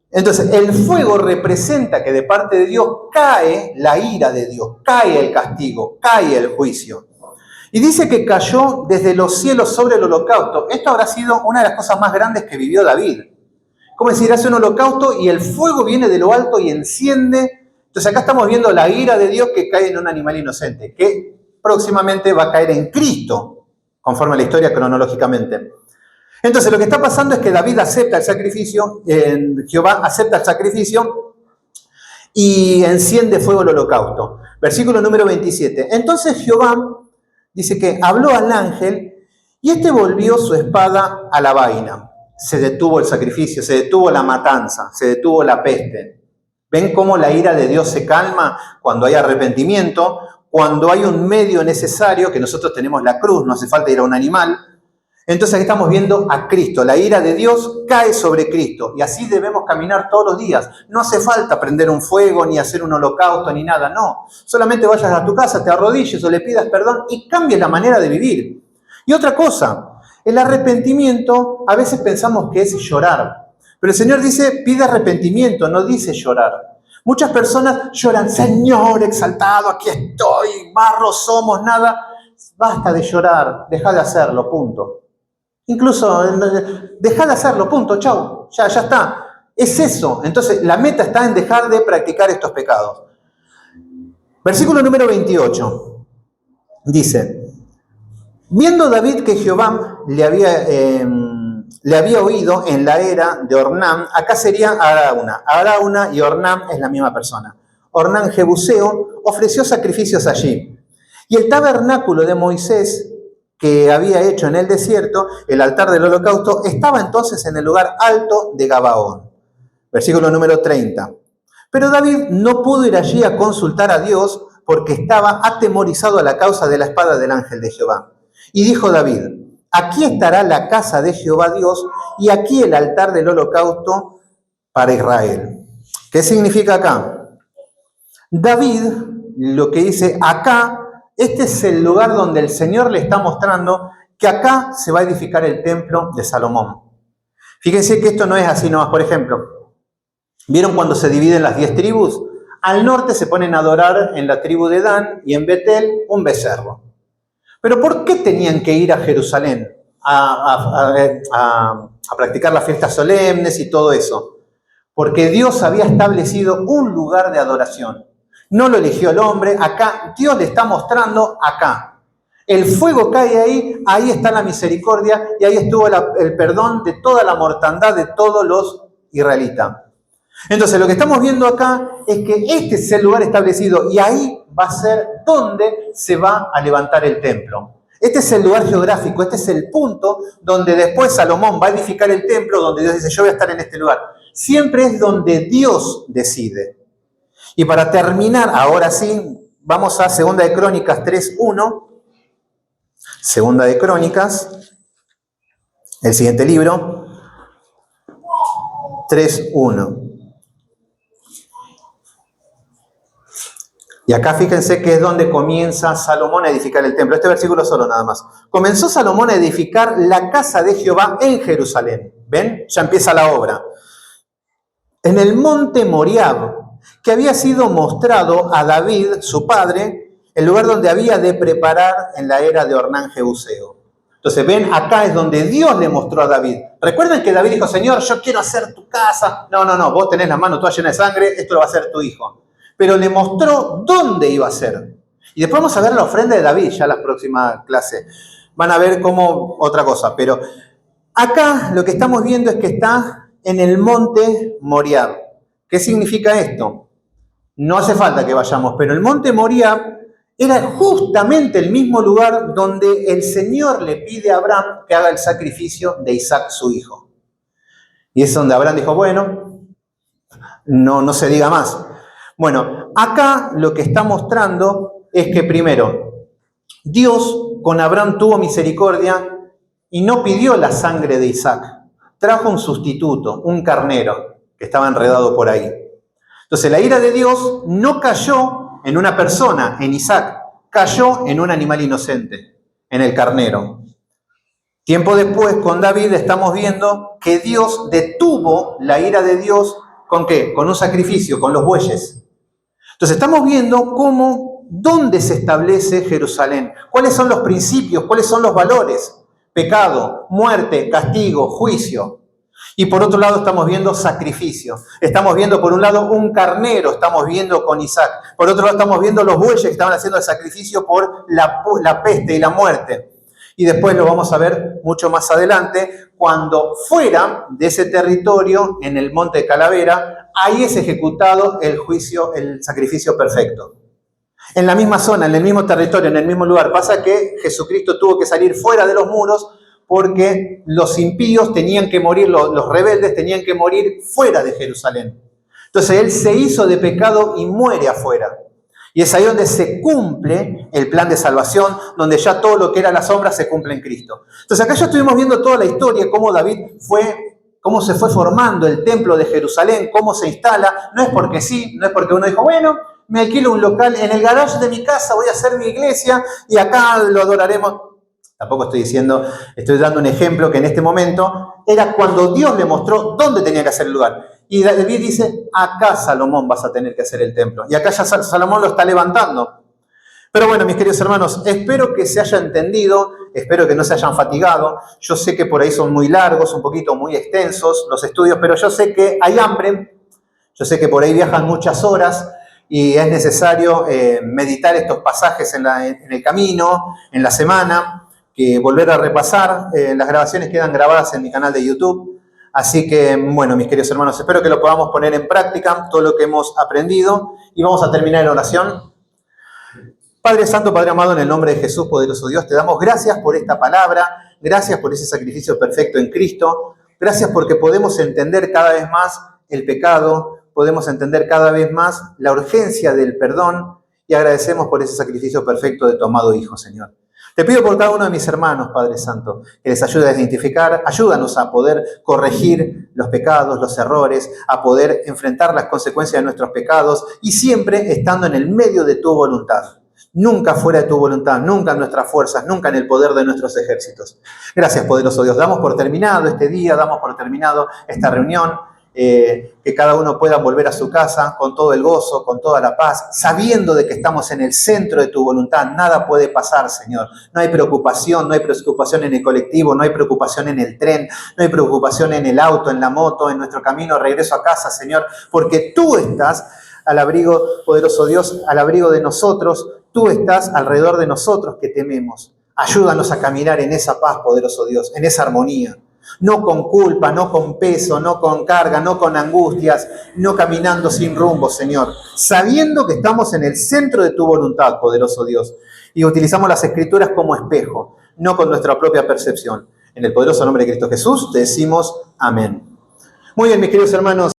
Entonces, el fuego representa que de parte de Dios cae la ira de Dios, cae el castigo, cae el juicio. Y dice que cayó desde los cielos sobre el holocausto. Esto habrá sido una de las cosas más grandes que vivió David. Como decir, hace un holocausto y el fuego viene de lo alto y enciende. Entonces acá estamos viendo la ira de Dios que cae en un animal inocente, que próximamente va a caer en Cristo, conforme a la historia cronológicamente. Entonces lo que está pasando es que David acepta el sacrificio, Jehová acepta el sacrificio y enciende fuego el holocausto. Versículo número 27. Entonces Jehová dice que habló al ángel y este volvió su espada a la vaina. Se detuvo el sacrificio, se detuvo la matanza, se detuvo la peste. ¿Ven cómo la ira de Dios se calma cuando hay arrepentimiento? Cuando hay un medio necesario, que nosotros tenemos la cruz, no hace falta ir a un animal. Entonces aquí estamos viendo a Cristo. La ira de Dios cae sobre Cristo y así debemos caminar todos los días. No hace falta prender un fuego, ni hacer un holocausto, ni nada, no. Solamente vayas a tu casa, te arrodilles o le pidas perdón y cambies la manera de vivir. Y otra cosa, el arrepentimiento a veces pensamos que es llorar. Pero el Señor dice, pide arrepentimiento, no dice llorar. Muchas personas lloran, Señor exaltado, aquí estoy, barro somos, nada. Basta de llorar, deja de hacerlo, punto. Incluso, deja de hacerlo, punto, chau, ya está. Es eso. Entonces, la meta está en dejar de practicar estos pecados. Versículo número 28. Dice, viendo David que Jehová le había oído en la era de Ornán, acá sería Arauna. Arauna y Ornán es la misma persona. Ornán Jebuseo ofreció sacrificios allí. Y el tabernáculo de Moisés, que había hecho en el desierto, el altar del holocausto, estaba entonces en el lugar alto de Gabaón. Versículo número 30. Pero David no pudo ir allí a consultar a Dios porque estaba atemorizado a la causa de la espada del ángel de Jehová. Y dijo David, aquí estará la casa de Jehová Dios y aquí el altar del holocausto para Israel. ¿Qué significa acá? David lo que dice acá, este es el lugar donde el Señor le está mostrando que acá se va a edificar el templo de Salomón. Fíjense que esto no es así nomás. Por ejemplo, ¿vieron cuando se dividen las 10 tribus? Al norte se ponen a adorar en la tribu de Dan y en Betel un becerro. Pero ¿por qué tenían que ir a Jerusalén a practicar las fiestas solemnes y todo eso? Porque Dios había establecido un lugar de adoración. No lo eligió el hombre, acá Dios le está mostrando acá. El fuego cae ahí, ahí está la misericordia y ahí estuvo el perdón de toda la mortandad de todos los israelitas. Entonces lo que estamos viendo acá es que este es el lugar establecido y ahí va a ser donde se va a levantar el templo. Este es el lugar geográfico, este es el punto donde después Salomón va a edificar el templo, donde Dios dice, yo voy a estar en este lugar. Siempre es donde Dios decide. Y para terminar, ahora sí, vamos a 2 de Crónicas 3:1. 2 de Crónicas, el siguiente libro, 3:1. Y acá fíjense que es donde comienza Salomón a edificar el templo. Este versículo solo nada más. Comenzó Salomón a edificar la casa de Jehová en Jerusalén. ¿Ven? Ya empieza la obra. En el monte Moriab, que había sido mostrado a David, su padre, el lugar donde había de preparar en la era de Ornán Jebuseo. Entonces, ven, acá es donde Dios le mostró a David. Recuerden que David dijo, Señor, yo quiero hacer tu casa. No, vos tenés la mano toda llena de sangre, esto lo va a hacer tu hijo. Pero le mostró dónde iba a ser. Y después vamos a ver la ofrenda de David, ya en la próxima clase. Van a ver cómo otra cosa. Pero acá lo que estamos viendo es que está en el monte Moriab. ¿Qué significa esto? No hace falta que vayamos, pero el monte Moriab era justamente el mismo lugar donde el Señor le pide a Abraham que haga el sacrificio de Isaac, su hijo. Y es donde Abraham dijo, bueno, no se diga más. Bueno, acá lo que está mostrando es que primero, Dios con Abraham tuvo misericordia y no pidió la sangre de Isaac. Trajo un sustituto, un carnero, que estaba enredado por ahí. Entonces la ira de Dios no cayó en una persona, en Isaac, cayó en un animal inocente, en el carnero. Tiempo después, con David, estamos viendo que Dios detuvo la ira de Dios, ¿con qué? Con un sacrificio, con los bueyes. Entonces estamos viendo dónde se establece Jerusalén, cuáles son los principios, cuáles son los valores, pecado, muerte, castigo, juicio. Y por otro lado estamos viendo sacrificio. Estamos viendo por un lado un carnero, estamos viendo con Isaac. Por otro lado estamos viendo los bueyes que estaban haciendo el sacrificio por la peste y la muerte. Y después lo vamos a ver mucho más adelante, cuando fuera de ese territorio, en el monte de Calavera, ahí es ejecutado el juicio, el sacrificio perfecto. En la misma zona, en el mismo territorio, en el mismo lugar. Pasa que Jesucristo tuvo que salir fuera de los muros porque los impíos tenían que morir, los rebeldes tenían que morir fuera de Jerusalén. Entonces Él se hizo de pecado y muere afuera. Y es ahí donde se cumple el plan de salvación, donde ya todo lo que era la sombra se cumple en Cristo. Entonces acá ya estuvimos viendo toda la historia, cómo cómo se fue formando el templo de Jerusalén, cómo se instala. No es porque sí, no es porque uno dijo, bueno, me alquilo un local en el garage de mi casa, voy a hacer mi iglesia y acá lo adoraremos. Tampoco estoy diciendo, estoy dando un ejemplo que en este momento era cuando Dios le mostró dónde tenía que hacer el lugar. Y David dice, acá Salomón vas a tener que hacer el templo. Y acá ya Salomón lo está levantando. Pero bueno, mis queridos hermanos, espero que se haya entendido, espero que no se hayan fatigado. Yo sé que por ahí son muy largos, un poquito muy extensos los estudios, pero yo sé que hay hambre, yo sé que por ahí viajan muchas horas y es necesario meditar estos pasajes en el camino, en la semana, que volver a repasar. Las grabaciones quedan grabadas en mi canal de YouTube. Así que, bueno, mis queridos hermanos, espero que lo podamos poner en práctica, todo lo que hemos aprendido. Y vamos a terminar en oración. Padre Santo, Padre amado, en el nombre de Jesús, poderoso Dios, te damos gracias por esta palabra, gracias por ese sacrificio perfecto en Cristo, gracias porque podemos entender cada vez más el pecado, podemos entender cada vez más la urgencia del perdón y agradecemos por ese sacrificio perfecto de tu amado Hijo, Señor. Te pido por cada uno de mis hermanos, Padre Santo, que les ayude a identificar, ayúdanos a poder corregir los pecados, los errores, a poder enfrentar las consecuencias de nuestros pecados y siempre estando en el medio de tu voluntad. Nunca fuera de tu voluntad, nunca en nuestras fuerzas, nunca en el poder de nuestros ejércitos. Gracias, poderoso Dios. Damos por terminado este día, damos por terminado esta reunión. Que cada uno pueda volver a su casa con todo el gozo, con toda la paz, sabiendo de que estamos en el centro de tu voluntad. Nada puede pasar, Señor. No hay preocupación en el colectivo, no hay preocupación en el tren, no hay preocupación en el auto, en la moto, en nuestro camino de regreso a casa, Señor, porque tú estás al abrigo, poderoso Dios, al abrigo de nosotros, tú estás alrededor de nosotros que tememos. Ayúdanos a caminar en esa paz, poderoso Dios, en esa armonía. No con culpa, no con peso, no con carga, no con angustias, no caminando sin rumbo, Señor. Sabiendo que estamos en el centro de tu voluntad, poderoso Dios. Y utilizamos las Escrituras como espejo, no con nuestra propia percepción. En el poderoso nombre de Cristo Jesús te decimos amén. Muy bien, mis queridos hermanos.